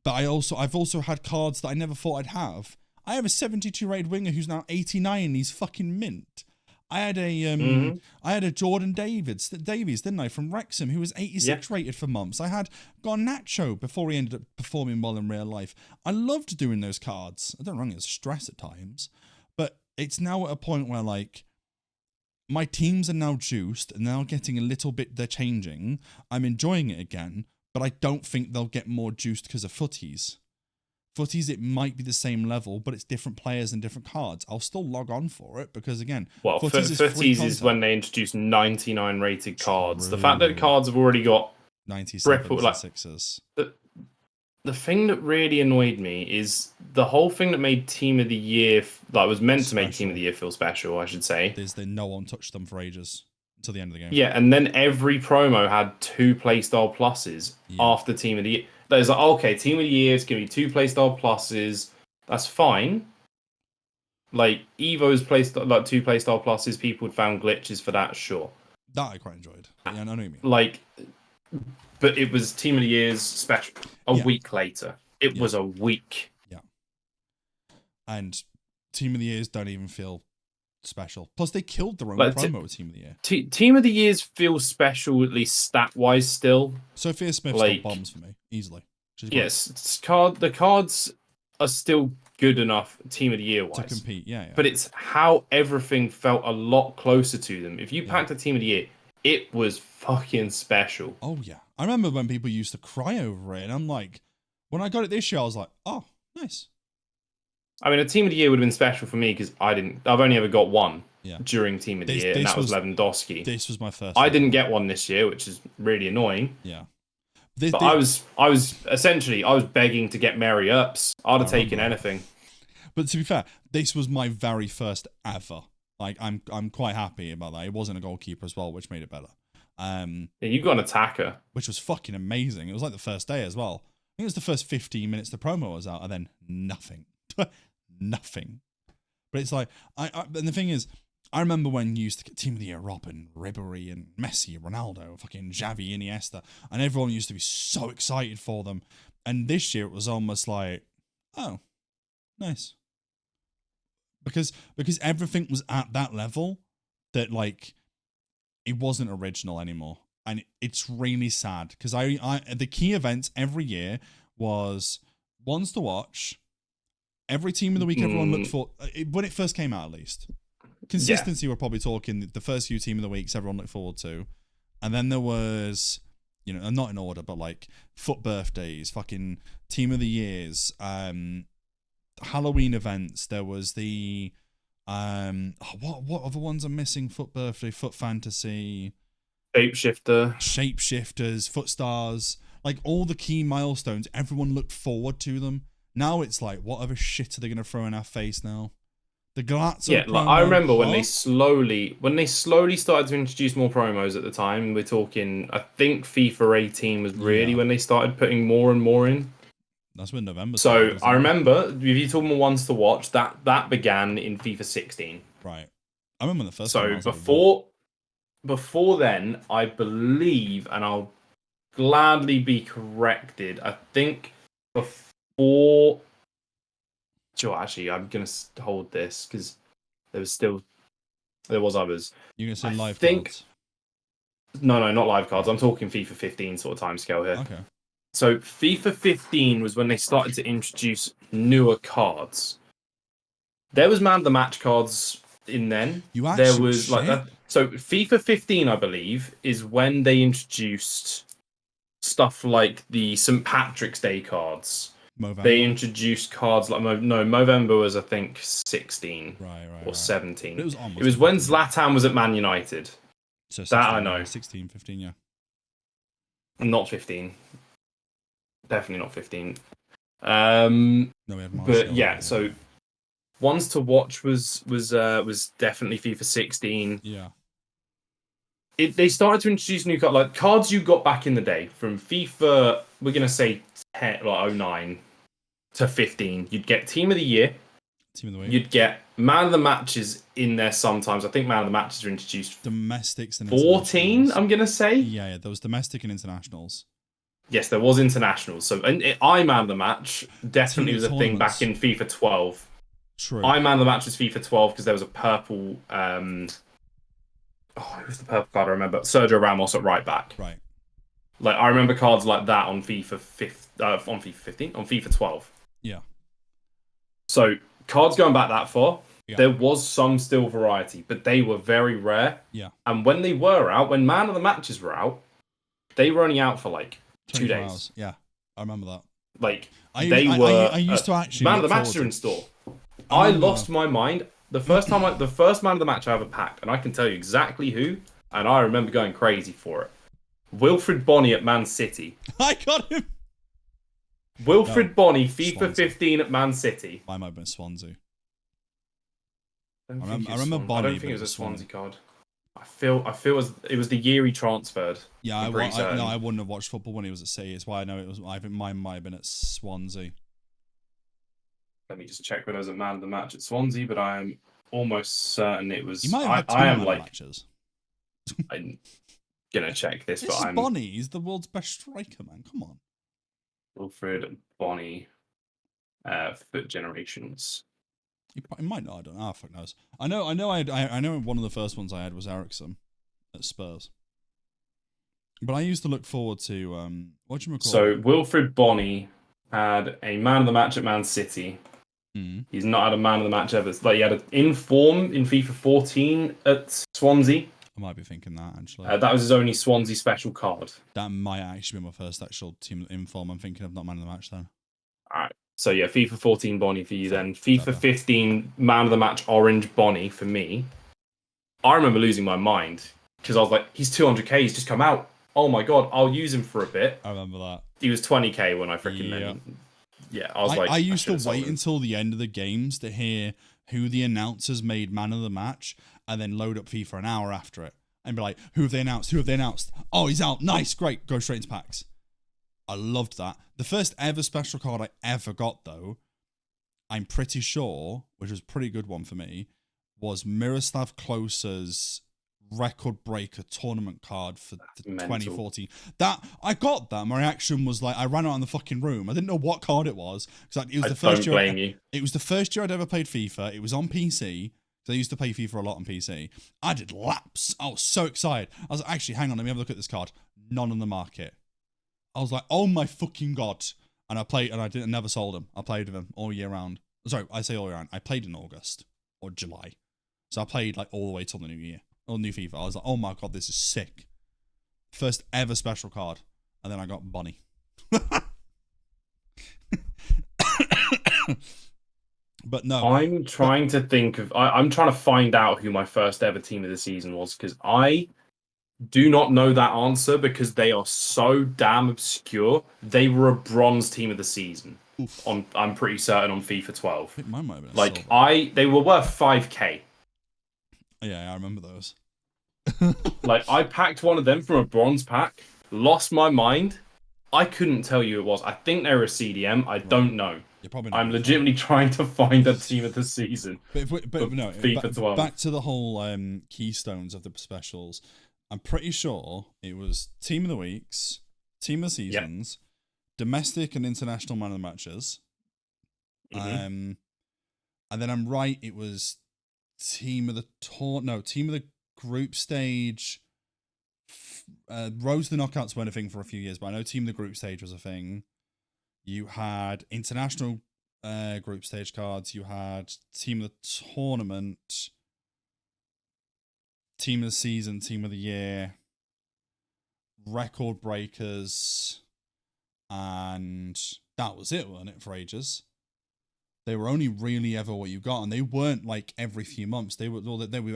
But I've also had cards that I never thought I'd have. I have a 72 rated winger who's now 89 and he's fucking mint. I had a Jordan Davies, didn't I, from Wrexham, who was 86 rated for months. I had Garnacho before he ended up performing well in real life. I loved doing those cards. I don't know, it's stress at times, but it's now at a point where like my teams are now juiced and now getting a little bit. They're changing. I'm enjoying it again, but I don't think they'll get more juiced because of footies. Footies, it might be the same level, but it's different players and different cards. I'll still log on for it because, again, footies is when they introduce 99 rated cards. True. The fact that cards have already got 97s and sixes. The thing that really annoyed me is the whole thing that made Team of the Year, like was meant to make Team of the Year feel special, I should say. Is that no one touched them for ages until the end of the game. Yeah, and then every promo had 2 playstyle pluses after Team of the Year. That is like, okay, Team of the Year is going to be 2 playstyle pluses. That's fine. Like, Evo's like 2 playstyle pluses, people had found glitches for that, sure. That I quite enjoyed. Yeah, I know what you mean. Like, but it was Team of the Year's special a week later. It was a week. Yeah. And Team of the Years don't even feel special. Plus, they killed their own Like, promo with Team of the Year. Team of the Years feels special, at least stat wise. Still, Sophia Smith like- still bombs for me easily. She's great yes, the cards are still good enough Team of the Year to wise. compete. Yeah, yeah. But it's how everything felt a lot closer to them. If you Yeah. packed a Team of the Year, it was fucking special. Oh yeah, I remember when people used to cry over it, and I'm like, when I got it this year, I was like, oh, nice. I mean, a Team of the Year would have been special for me because I've only ever got one Yeah. during Team of the This- Year, and this that was was- Lewandowski. This was my first. I one. didn't get one this year, which is really annoying. Yeah. But I was essentially begging to get Mary Earps. I'd have I taken remember anything. But to be fair, this was my very first ever. Like, I'm quite happy about that. It wasn't a goalkeeper as well, which made it better. Yeah, you got an attacker. Which was fucking amazing. It was like the first day as well. I think it was the first 15 minutes the promo was out, and then nothing, nothing. But it's like, and the thing is, I remember when you used to get Team of the Year Robin, Ribery, and Messi, Ronaldo, fucking Xavi, Iniesta, and everyone used to be so excited for them. And this year it was almost like, oh, nice. Because everything was at that level that, like, it wasn't original anymore. And it's really sad because I the key events every year was ones to watch. Every team of the week everyone looked for, when it first came out at least. Consistency, we're probably talking the first few team of the weeks everyone looked forward to. And then there was, you know, not in order, but like foot birthdays, fucking team of the years, Halloween events. There was the, what other ones are missing? Foot birthday, foot fantasy. Shapeshifters, foot stars, like all the key milestones, everyone looked forward to them. Now it's like, what other shit are they going to throw in our face now? The Galazzo Yeah, like, I remember when they slowly started to introduce more promos at the time. We're talking, I think FIFA 18 was really when they started putting more and more in. That's when November So started, I remember, if you talk more ones to watch, that began in FIFA 16. Right. I remember the first So one. So before then, I believe, and I'll gladly be corrected, I think before... Sure, actually, I'm going to hold this because there was others. You're going to say live think- cards? No, not live cards. I'm talking FIFA 15 sort of timescale here. Okay. So FIFA 15 was when they started to introduce newer cards. There was man of the match cards in then. You There actually was like that. So FIFA 15, I believe, is when they introduced stuff like the St. Patrick's Day cards. Movember. They introduced cards like Movember was I think 16 right, or 17. But it was almost. It was when 15. Zlatan was at Man United. So 16, that I know. 16, 15, yeah. Not 15. Definitely not 15. No, we have Martial. But yeah, so ones to watch was definitely FIFA 16. Yeah. They started to introduce new cards, like cards you got back in the day from FIFA. We're gonna say 10, like 09 to 15. You'd get Team of the Year. Team of the week. You'd get Man of the Matches in there sometimes. I think Man of the Matches are introduced. Domestics and 14. internationals. I'm gonna say. Yeah, there was domestic and internationals. Yes, there was internationals. So I Man of the Match definitely Team was a thing back in tournaments. FIFA 12. True. I Man of the Match was FIFA 12 because there was a purple. It was the purple card I remember. Sergio Ramos at right back. Right. Like I remember cards like that on FIFA 15, on FIFA 12. Yeah. So cards going back that far, Yeah. there was some still variety, but they were very rare. Yeah. And when they were out, when Man of the Matches were out, they were only out for like 2 24 days. hours. Yeah. I remember that. Like I used to actually Man of the look Matches are in forward store. I I remember- lost my mind the first Man of the Match I ever packed, and I can tell you exactly who, and I remember going crazy for it. Wilfred Bonny at Man City. I got him. Wilfred Bonny, FIFA Swansea. 15 at Man City. I might have been Swansea. I don't I think remember it was Swansea. I Bonny, don't but think it it was a was Swansea Swansea. card. I feel it was the year he transferred. Yeah, I'm pretty certain. no, I wouldn't have watched football when he was at sea. It's why I know it was. I think mine might have been at Swansea. Let me just check when there was a Man of the Match at Swansea, but I am almost certain it was. He might have had two I am man like matches. I'm gonna check this, This but is I'm Bonny. He's the world's best striker, man. Come on. Wilfred Bonny, Foot Generations. It might not. I don't know. Fuck knows. I know. One of the first ones I had was Ericsson at Spurs. But I used to look forward to what do you call? So Wilfred Bonney had a man of the match at Man City. He's not had a man of the match ever. Like he had an inform in FIFA 14 at Swansea. I might be thinking that actually. That was his only Swansea special card. That might actually be my first actual team inform. I'm thinking of not man of the match then. All right. So yeah, FIFA 14 Bonney for you then. FIFA 15 man of the match orange Bonney for me. I remember losing my mind because I was like, he's 200k. He's just come out. Oh my god, I'll use him for a bit. I remember that. He was 20k when I freaking I was like, I used to wait until the end of the games to hear who the announcers made man of the match, and then load up FIFA an hour after it and be like, who have they announced? Who have they announced? Oh, he's out. Nice, great. Go straight into packs. I loved that. The first ever special card I ever got, though, I'm pretty sure, which was a pretty good one for me, was Miroslav Klose's record breaker tournament card for 2014. That I got that. My reaction was like, I ran out in the fucking room. I didn't know what card it was because it was the first year. It was the first year I'd ever played FIFA. It was on PC because I used to play FIFA a lot on PC. I did laps. I was so excited. I was like, actually, hang on, let me have a look at this card. None on the market. I was like, oh my fucking god! And I played, and I never sold them. I played with them all year round. Sorry, I say all year round. I played in August or July, so I played like all the way till the new year. Or new FIFA. I was like, oh my god, this is sick. First ever special card. And then I got Bonnie. But no. I'm trying to think of... I'm trying to find out who my first ever team of the season was, because I do not know that answer because they are so damn obscure. They were a bronze team of the season. I'm pretty certain on FIFA 12. I think mine might have been like, they were worth 5k. Yeah, I remember those. Like, I packed one of them from a bronze pack, lost my mind. I couldn't tell you who it was. I think they were a CDM. I don't know. You're probably I'm legitimately trying to find a team of the season. But no, FIFA 12. Back to the whole keystones of the specials. I'm pretty sure it was Team of the Weeks, Team of the Seasons, Domestic and International Man of the Matches. And then I'm right, it was Team of the Group Stage. Rose of the Knockouts weren't a thing for a few years, but I know Team of the Group Stage was a thing. You had International Group Stage cards. You had Team of the Tournament, Team of the Season, Team of the Year, Record Breakers, and that was it, wasn't it, for ages? They were only really ever what you got, and they weren't like every few months. They were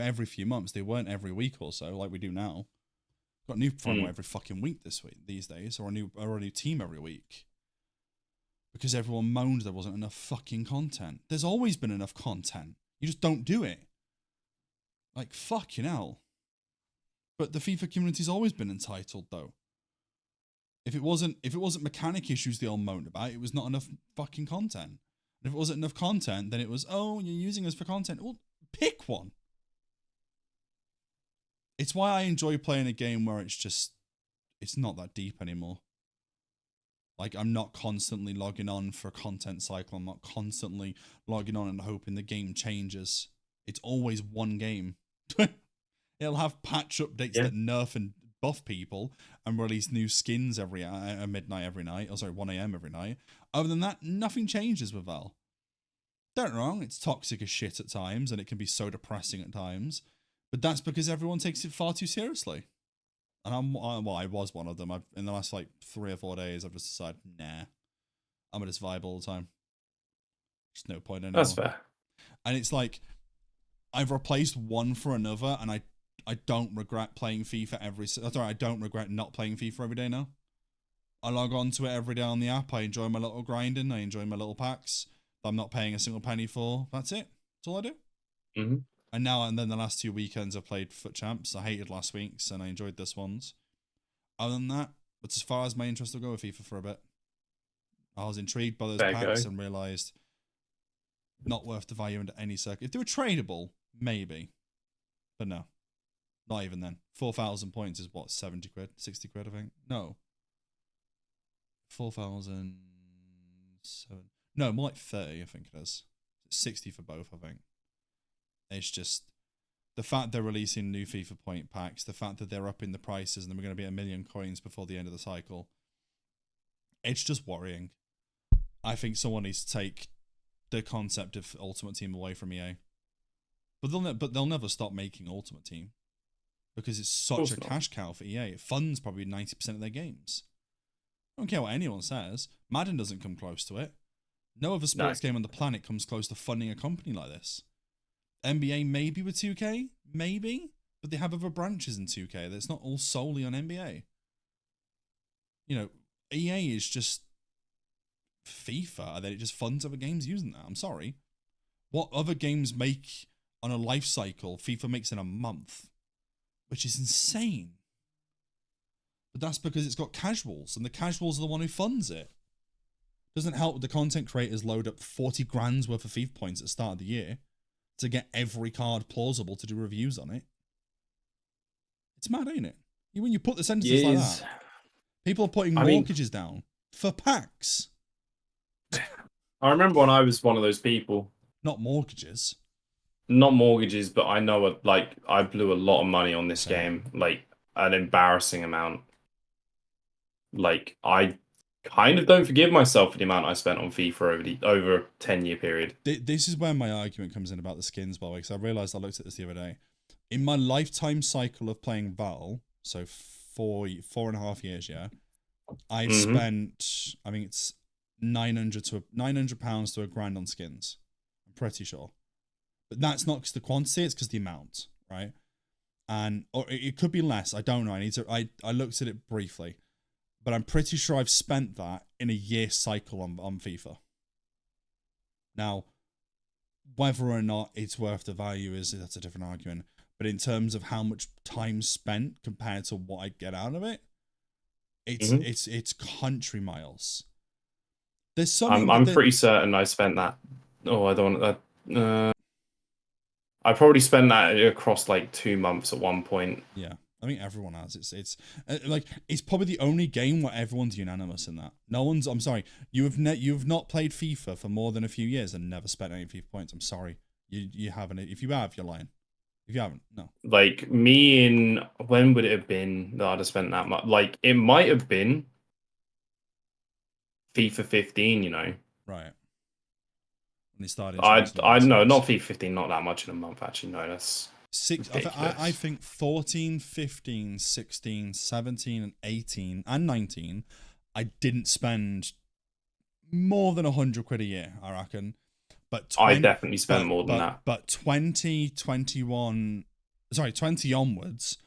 every few months. They weren't every week or so like we do now. Got a new promo every fucking week these days, or a new team every week. Because everyone moaned there wasn't enough fucking content. There's always been enough content. You just don't do it. Like, fucking hell. But the FIFA community's always been entitled, though. If it wasn't mechanic issues they all moaned about, it was not enough fucking content. And if it wasn't enough content, then it was, oh, you're using us for content. Well, pick one. It's why I enjoy playing a game where it's not that deep anymore. Like, I'm not constantly logging on for a content cycle. I'm not constantly logging on and hoping the game changes. It's always one game. It'll have patch updates that nerf and buff people and release new skins every midnight every night. Oh, sorry, 1 a.m. every night. Other than that, nothing changes with Val. Don't get me wrong, it's toxic as shit at times and it can be so depressing at times. But that's because everyone takes it far too seriously. And I was one of them. In the last like 3 or 4 days, I've just decided, nah, I'm gonna just vibe all the time. There's no point anymore. That's fair. And it's like, I've replaced one for another, and I don't regret playing FIFA I don't regret not playing FIFA every day now. I log on to it every day on the app. I enjoy my little grinding. I enjoy my little packs that I'm not paying a single penny for. That's it. That's all I do. Mm-hmm. And then the last 2 weekends I've played Foot Champs. I hated last week's and I enjoyed this one's. Other than that, that's as far as my interest will go with FIFA for a bit. I was intrigued by those packs and realised not worth the value under any circuit. If they were tradable, maybe. But no. Not even then. 4,000 points is what, 70 quid? 60 quid, I think? No. 4,007. No, more like 30, I think it is. 60 for both, I think. It's just the fact they're releasing new FIFA point packs, the fact that they're upping the prices and then we're going to be at 1 million coins before the end of the cycle. It's just worrying. I think someone needs to take the concept of Ultimate Team away from EA. But they'll never stop making Ultimate Team because it's such a cash cow for EA. It funds probably 90% of their games. I don't care what anyone says. Madden doesn't come close to it. No other sports game on the planet comes close to funding a company like this. NBA maybe with 2K, maybe, but they have other branches in 2K that's not all solely on NBA. You know, EA is just FIFA, and then it just funds other games using that. I'm sorry. What other games make on a life cycle FIFA makes in a month? Which is insane. But that's because it's got casuals, and the casuals are the one who funds it. Doesn't help the content creators load up 40 grand's worth of FIFA points at the start of the year to get every card plausible to do reviews on it. It's mad, ain't it? When you put the sentences like that, people are putting mortgages down for packs. I remember when I was one of those people. Not mortgages. Not mortgages, but I know, I blew a lot of money on this game, like an embarrassing amount. Like, I kind of don't forgive myself for the amount I spent on FIFA over a 10-year period. This is where my argument comes in about the skins, by the way, because I realised I looked at this the other day. In my lifetime cycle of playing Val, so 4.5 years, yeah, I've spent, I think it's £900 to £1,000 on skins. I'm pretty sure. But that's not because the quantity, it's because the amount, right? Or it could be less. I don't know. I looked at it briefly. But I'm pretty sure I've spent that in a year cycle on FIFA. Now, whether or not it's worth the value that's a different argument. But in terms of how much time spent compared to what I get out of it, it's country miles. There's something. I'm pretty certain I spent that. Oh, I don't want that. I probably spent that across like 2 months at one point. Yeah. I think everyone has. It's probably the only game where everyone's unanimous in that. No one's. I'm sorry. You've not played FIFA for more than a few years and never spent any FIFA points. I'm sorry. You haven't. If you have, you're lying. If you haven't, no. Like me when would it have been that I'd have spent that much? Like it might have been FIFA 15. You know. Right. When it started. I no, not FIFA 15. Not that much in a month. Actually, no. That's. I think 14, 15, 16, 17, and 18, and 19, I didn't spend more than £100 a year, I reckon. But I definitely spent more than that. But 20 onwards,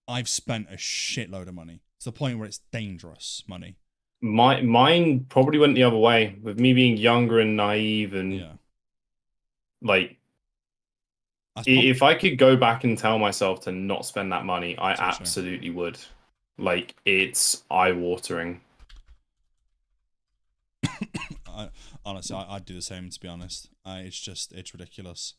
I've spent a shitload of money. To the point where it's dangerous money. Mine probably went the other way, with me being younger and naive and like. If I could go back and tell myself to not spend that money, I absolutely would. Like, it's eye-watering. Honestly, I'd do the same, to be honest. It's ridiculous.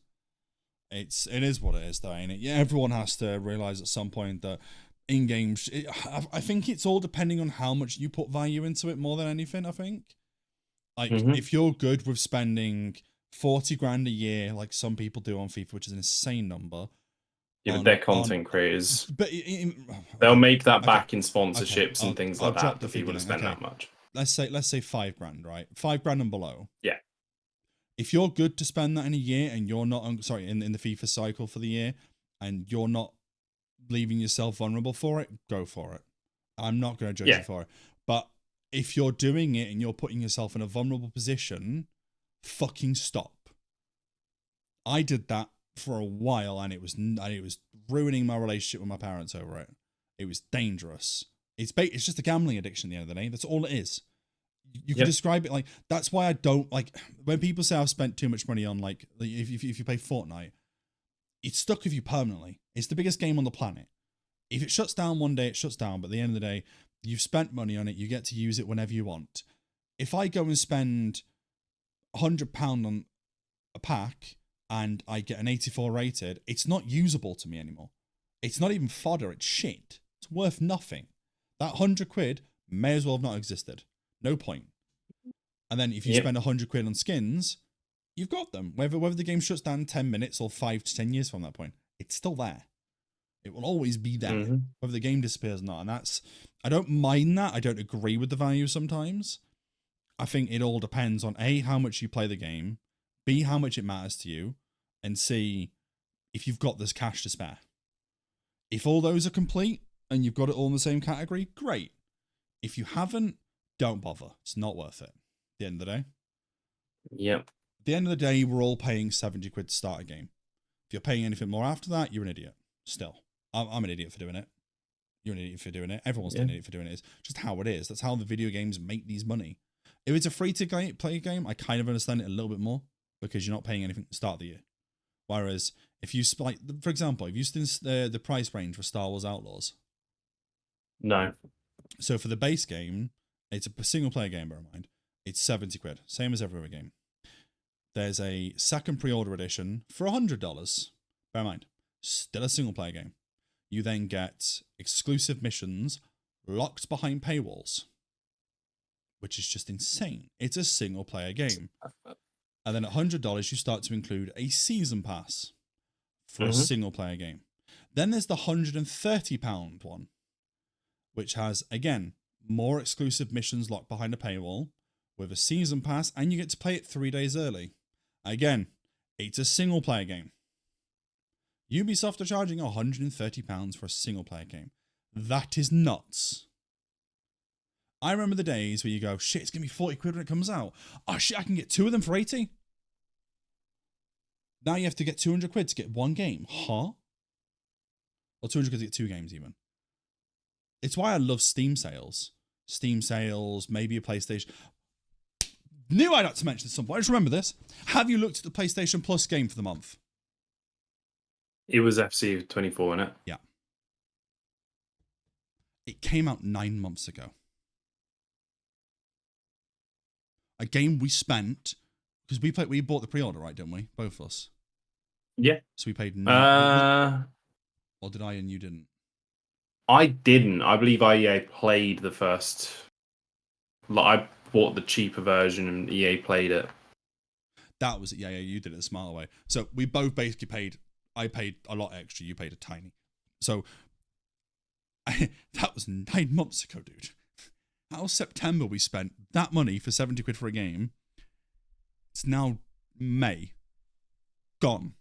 It is what it is, though, ain't it? Yeah, everyone has to realise at some point that in-game... I think it's all depending on how much you put value into it more than anything, I think. Like, if you're good with spending... 40 grand a year, like some people do on FIFA, which is an insane number. Yeah, but they're content creators. But they'll make that back in sponsorships and things like that. If you would have spent that much, let's say 5 grand, right? 5 grand and below. Yeah. If you're good to spend that in a year, and you're not in the FIFA cycle for the year, and you're not leaving yourself vulnerable for it, go for it. I'm not going to judge you for it. But if you're doing it and you're putting yourself in a vulnerable position, fucking stop. I did that for a while, and it was ruining my relationship with my parents over it. It was dangerous. It's just a gambling addiction at the end of the day. That's all it is. You can describe it like, that's why I don't like when people say I've spent too much money on, like, if you play Fortnite, it's stuck with you permanently. It's the biggest game on the planet. If it shuts down one day, it shuts down, but at the end of the day, you've spent money on it, you get to use it whenever you want. If I go and spend £100 on a pack and I get an 84 rated, it's not usable to me anymore. It's not even fodder, it's shit. It's worth nothing. That £100 may as well have not existed. No point. And then if you spend £100 on skins, you've got them. Whether the game shuts down in 10 minutes or 5 to 10 years from that point, it's still there. It will always be there, whether the game disappears or not. And I don't mind that. I don't agree with the value sometimes. I think it all depends on A, how much you play the game, B, how much it matters to you, and C, if you've got this cash to spare. If all those are complete and you've got it all in the same category, great. If you haven't, don't bother. It's not worth it. At the end of the day. Yep. At the end of the day, we're all paying 70 quid to start a game. If you're paying anything more after that, you're an idiot. Still. I'm an idiot for doing it. You're an idiot for doing it. Everyone's an idiot for doing it. It's just how it is. That's how the video games make these money. If it's a free-to-play game, I kind of understand it a little bit more because you're not paying anything to start the year. Whereas, if you, like, for example, if you seen the price range for Star Wars Outlaws. No. So for the base game, it's a single-player game, bear in mind. It's 70 quid, same as every other game. There's a second pre-order edition for $100. Bear in mind, still a single-player game. You then get exclusive missions locked behind paywalls, which is just insane. It's a single-player game. And then at $100, you start to include a season pass for a single-player game. Then there's the £130 one, which has, again, more exclusive missions locked behind a paywall with a season pass, and you get to play it 3 days early. Again, it's a single-player game. Ubisoft are charging £130 for a single-player game. That is nuts. I remember the days where you go, shit, it's going to be 40 quid when it comes out. Oh, shit, I can get 2 of them for 80. Now you have to get 200 quid to get 1 game. Huh? Or 200 quid to get 2 games even. It's why I love Steam sales. Steam sales, maybe a PlayStation. Knew I'd have to mention at some point. I just remember this. Have you looked at the PlayStation Plus game for the month? It was FC24, innit? Yeah. It came out 9 months ago. A game we spent, because we bought the pre-order, right, didn't we? Both of us. Yeah. So we paid or did I and you didn't? I didn't. I believe I played the first. Like, I bought the cheaper version and EA played it. That was it. Yeah, you did it the smarter way. So we both basically paid. I paid a lot extra. You paid a tiny. So that was 9 months ago, dude. How September we spent that money for 70 quid for a game. It's now May. Gone.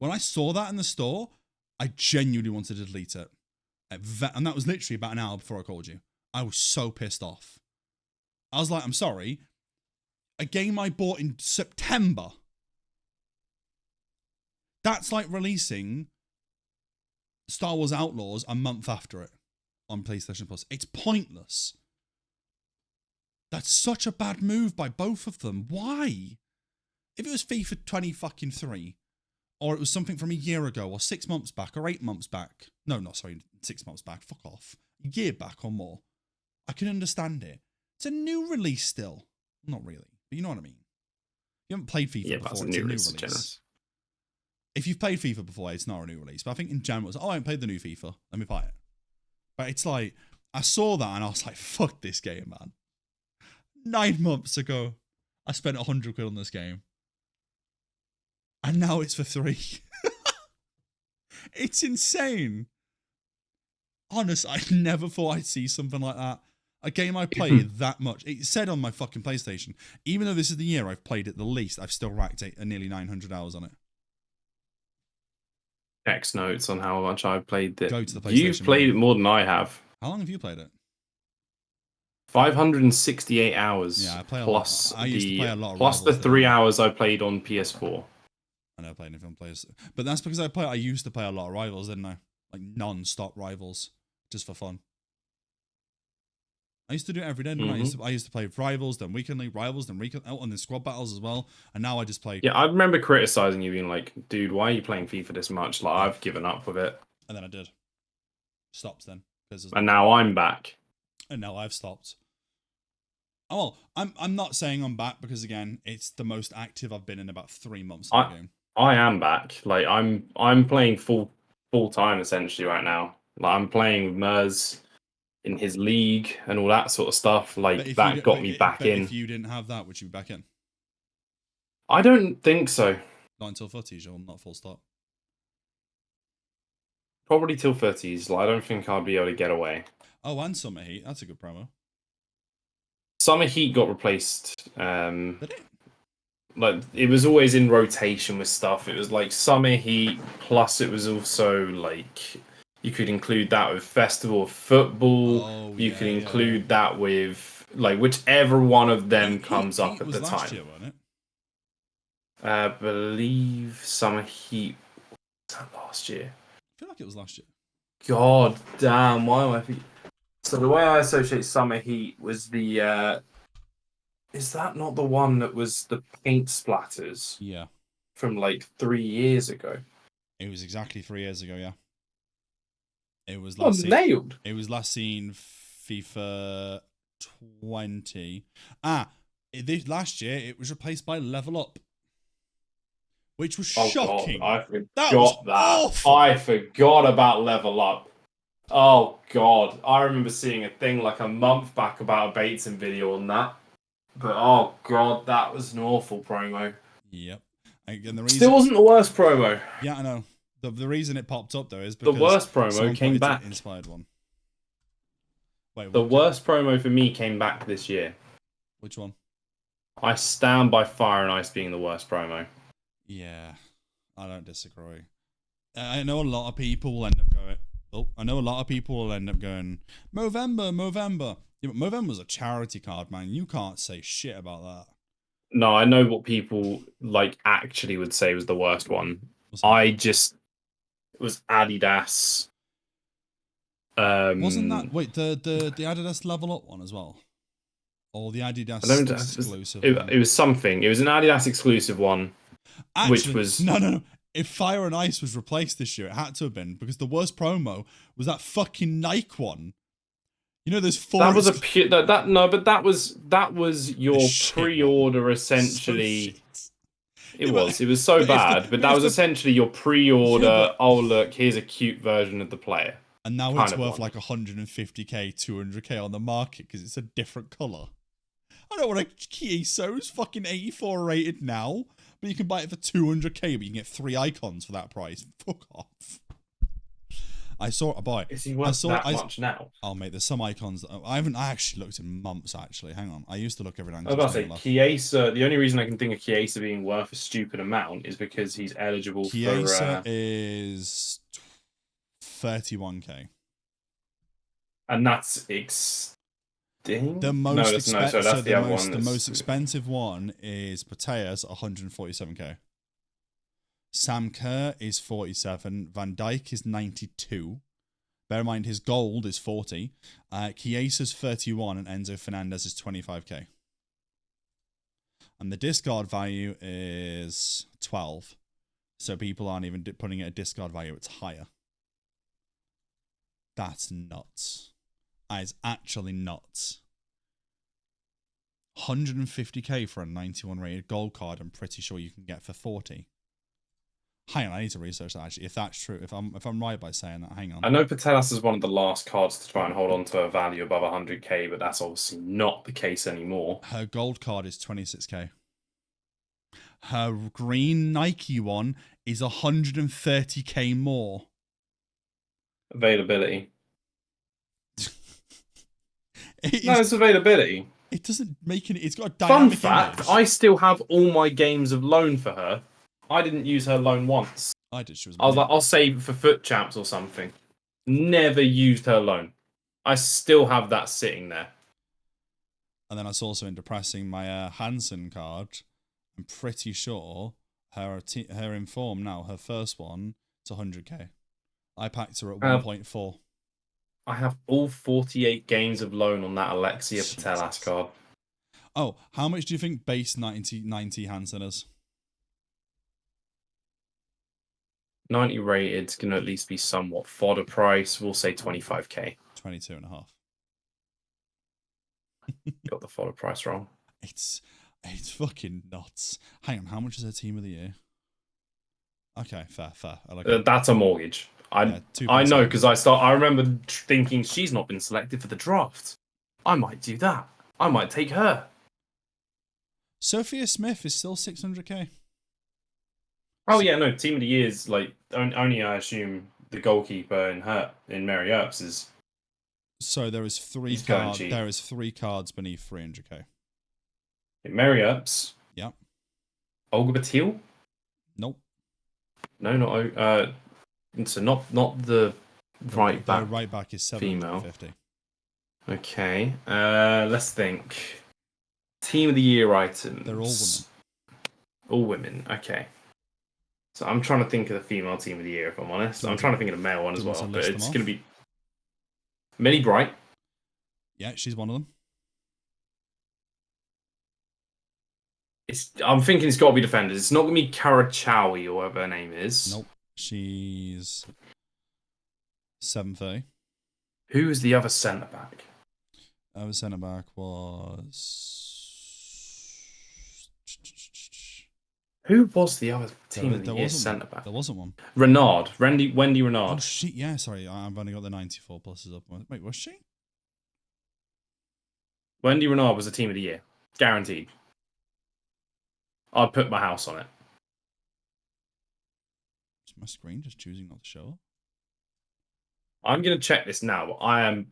When I saw that in the store, I genuinely wanted to delete it. And that was literally about an hour before I called you. I was so pissed off. I was like, I'm sorry. A game I bought in September. That's like releasing Star Wars Outlaws a month after it on PlayStation Plus. It's pointless. That's such a bad move by both of them. Why? If it was FIFA 20 or it was something from a year ago, or 6 months back, or 8 months back. No, 6 months back. Fuck off. A year back or more. I can understand it. It's a new release still. Not really, but you know what I mean. You haven't played FIFA before. It's a new release. If you've played FIFA before, it's not a new release. But I think in January, it was, I haven't played the new FIFA. Let me buy it. But it's like, I saw that and I was like, fuck this game, man. 9 months ago, I spent 100 quid on this game. And now it's for 3. It's insane. Honest, I never thought I'd see something like that. A game I played that much. It said on my fucking PlayStation, even though this is the year I've played it the least, I've still racked nearly 900 hours on it. X notes on how much I've played it. Go to the PlayStation. You've played it more than I have. How long have you played it? 568 hours. Yeah, I play a plus lot. I used to play a lot of plus the 3 hours I played on PS4. I never played anything on PS, but that's because I used to play a lot of Rivals, didn't I? Like non-stop Rivals, just for fun. I used to do it every day. I used to play Rivals, then Weekend League, Rivals, then and then Squad Battles as well. And now I just play. Yeah, I remember criticizing you, being like, "Dude, why are you playing FIFA this much? Like, I've given up with it." And then I did. Stopped then. And now I'm back. And now I've stopped. Oh, well, I'm not saying I'm back because again, it's the most active I've been in about 3 months in the game. I am back. Like I'm playing full time essentially right now. Like I'm playing with Mers in his league and all that sort of stuff. Like that got me back in. If you didn't have that, would you be back in? I don't think so. Not until footies, or not full stop. Probably till 30s. Like, I don't think I'd be able to get away. Oh, and Summer Heat. That's a good promo. Summer Heat got replaced. Did it? Like, it was always in rotation with stuff. It was like Summer Heat, plus it was also like you could include that with Festival of Football. Oh, You yeah, could yeah, include that with like whichever one of them comes Heat up at was the last time. year, wasn't it? I believe Summer Heat was that last year. I feel like it was last year. God damn, why am I thinking? So the way I associate Summer Heat was the is that not the one that was the paint splatters Yeah. from like 3 years ago? It was exactly 3 years ago, yeah. It was Oh, last nailed. It was last seen FIFA 20. Last year it was replaced by Level Up, which was shocking. God, I forgot That was awful. I forgot about Level Up. Oh god, I remember seeing a thing like a month back about a Bateson video on that. But oh god, that was an awful promo. Yep. And the reason Still wasn't the worst promo. Yeah, I know. The reason it popped up though is because the worst promo someone came put back. An inspired one. Wait, The worst promo for me came back this year. Which one? I stand by Fire and Ice being the worst promo. Yeah, I don't disagree. I know a lot of people will end up going. I know a lot of people will end up going Movember. Yeah, but Movember's a charity card, man. You can't say shit about that. No, I know what people like actually would say was the worst one. It was Adidas. Wasn't that the Adidas Level Up one as well, or the Adidas exclusive? It was something. It was an Adidas exclusive one, Actually, which was no. If Fire and Ice was replaced this year, it had to have been because the worst promo was that fucking Nike one. You know, there's four. That was that was your pre-order essentially. It was so bad, but that was essentially your pre-order. Oh look, here's a cute version of the player. And now it's worth like 150k, 200k on the market because it's a different color. I don't want a Chiesa who's fucking 84 rated now, but you can buy it for 200k, but you can get 3 icons for that price. Fuck off. I saw a buy. Is he worth that much now? Oh mate, there's some icons that I haven't actually looked in months. Actually, hang on. I used to look every now and then. I was about to say Chiesa. The only reason I can think of Chiesa being worth a stupid amount is because he's eligible for. Chiesa is 31k, and that's the most expensive. So the most expensive one is Mateus 147k. Sam Kerr is 47. Van Dijk is 92. Bear in mind his gold is 40. Chiesa's 31 and Enzo Fernandez is 25k. And the discard value is 12. So people aren't even putting it at discard value, it's higher. That's nuts. That is actually nuts. 150k for a 91 rated gold card, I'm pretty sure you can get for 40. Hang on, I need to research that actually. If that's true, if I'm right by saying that, hang on. I know Patelas is one of the last cards to try and hold on to a value above 100k, but that's obviously not the case anymore. Her gold card is 26k. Her green Nike one is 130k more. Availability. It's availability. It doesn't make it. It's got a dynamic Fun fact, image. I still have all my games of loan for her. I didn't use her loan once. I did. I was like, I'll save it for Foot Champs or something. Never used her loan. I still have that sitting there. And then I was also in depressing my Hansen card. I'm pretty sure her Inform now, her first one, it's 100k. I packed her at 1.4. I have all 48 games of loan on that Alexia Patelas card. Oh, how much do you think base 90 Hansen is? 90 rated is going to at least be somewhat fodder price. We'll say 25k. 22.5. Got the fodder price wrong. It's fucking nuts. Hang on, how much is her team of the year? Okay, fair. I like that's a mortgage. I know because I remember thinking she's not been selected for the draft. I might do that. I might take her. Sophia Smith is still 600k. Oh yeah, no. Team of the year is like only I assume the goalkeeper in Mary Earps is. So there is three He's going cards. cheap. There is 3 cards beneath 300k. Mary Earps. Yep. Olga Batil? Nope. No, not so not the right back. The right back is female. 750. Okay. Let's think. Team of the year items. They're all women. All women. Okay. So I'm trying to think of the female team of the year. If I'm honest, I'm trying to think of the male one as well. But it's going to be Millie Bright. Yeah, she's one of them. I'm thinking it's got to be defenders. It's not going to be Karachawi or whatever her name is. Nope. She's 730. Who was the other centre back? Our centre back was. Who was the other team of the year centre back? There wasn't one. Renard. Wendy Renard. Oh, yeah, sorry. I've only got the 94 pluses up. Wait, was she? Wendy Renard was the team of the year. Guaranteed. I'd put my house on it. Is my screen just choosing not to show up? I'm going to check this now, but I am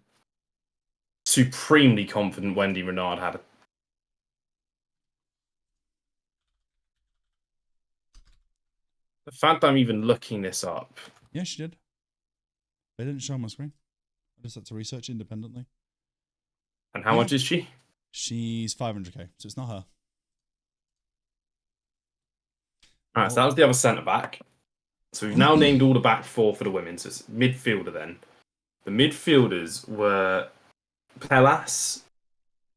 supremely confident Wendy Renard had it. The fact I'm even looking this up. Yeah, she did. They didn't show on my screen. I just had to research independently. And how much is she? She's 500k, so it's not her. Alright, so that was the other centre back. So we've now named all the back 4 for the women. So it's midfielder then. The midfielders were Pelas,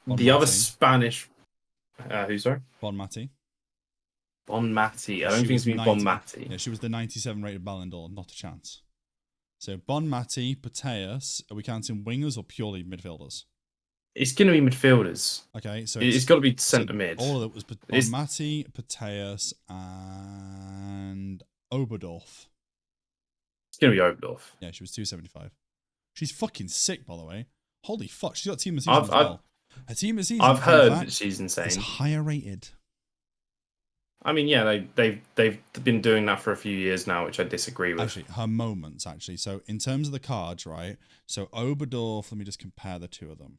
the other Spanish. Who, sorry? Bonmati. Bonmati. I don't think it's been Bonmati. Yeah, she was the 97 rated Ballon d'Or. Not a chance. So Bonmati, Pateas. Are we counting wingers or purely midfielders? It's going to be midfielders. Okay, so it's got to be centre mid. All of it was Bonmati, Pateas, and Oberdorf. It's going to be Oberdorf. Yeah, she was 275. She's fucking sick, by the way. Holy fuck, she's got team of season as well. Her team of season. I've heard that she's insane. It's higher rated. I mean, yeah, they've been doing that for a few years now, which I disagree with. Actually, her moments, actually. So in terms of the cards, right? So Oberdorf, let me just compare the two of them.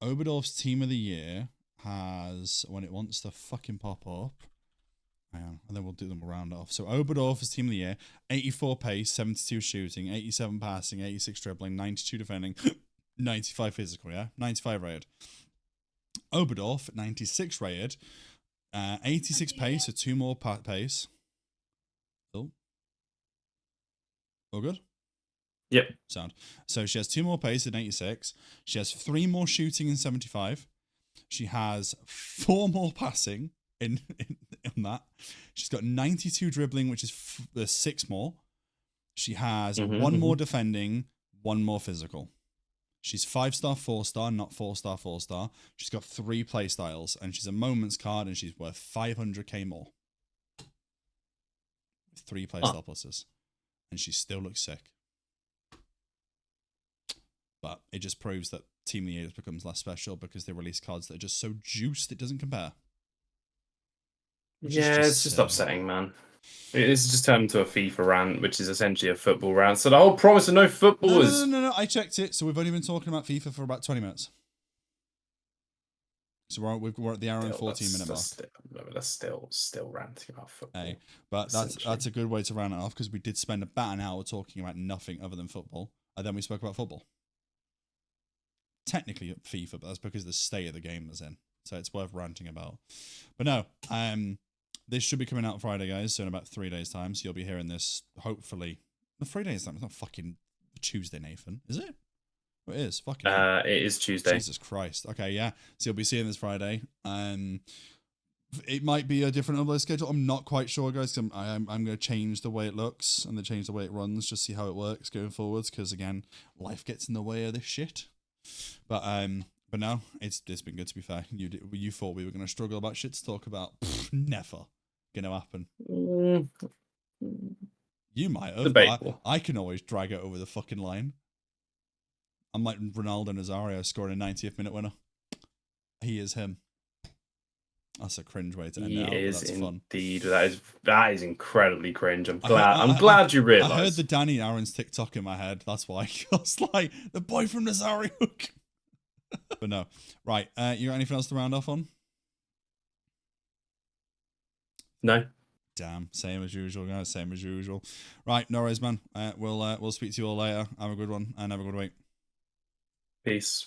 Oberdorf's team of the year has, when it wants to fucking pop up, hang on, and then we'll do them round off. So Oberdorf's team of the year, 84 pace, 72 shooting, 87 passing, 86 dribbling, 92 defending, 95 physical, yeah? 95 rated. Oberdorf, 96 rated, 86 pace, so 2 more pace. Oh. All good? Yep. Sound. So she has 2 more pace in 86. She has 3 more shooting in 75. She has 4 more passing in that. She's got 92 dribbling, which is 6 more. She has 1 more defending, 1 more physical. She's 5-star, 4-star, not 4-star, 4-star. She's got 3 play styles, and she's a moments card, and she's worth 500k more. 3 play style pluses. And she still looks sick. But it just proves that Team of the Year becomes less special because they release cards that are just so juiced it doesn't compare. Yeah, it's just upsetting, man. This has just turned into a FIFA rant, which is essentially a football rant. So the whole promise of no football is... No. I checked it. So we've only been talking about FIFA for about 20 minutes. So we're at the hour and 14-minute mark. That's still ranting about football. Hey, but that's a good way to round it off because we did spend about an hour talking about nothing other than football. And then we spoke about football. Technically FIFA, but that's because of the state of the game is in. So it's worth ranting about. But no, this should be coming out Friday, guys, so in about 3 days' time. So you'll be hearing this, hopefully. No, 3 days' time. It's not fucking Tuesday, Nathan. Is it? Well, it is. Fucking it is Tuesday. Jesus Christ. Okay, yeah. So you'll be seeing this Friday. It might be a different upload schedule. I'm not quite sure, guys. I'm going to change the way it looks and then change the way it runs, just see how it works going forwards. Because, again, life gets in the way of this shit. But no, it's been good, to be fair. You thought we were going to struggle about shit to talk about. Never going to happen. You might have. But I can always drag it over the fucking line. I'm like Ronaldo Nazario scoring a 90th minute winner. He is him. That's a cringe way to end He it out, but is that's fun. indeed. That is incredibly cringe. I'm I glad. heard- I'm glad you I heard realised. the Danny Aaron's TikTok in my head. That's why I was like, the boy from Nazario. But no. Right. You got anything else to round off on? No. Damn. Same as usual, guys. Same as usual. Right. No worries, man. We'll speak to you all later. Have a good one and have a good week. Peace.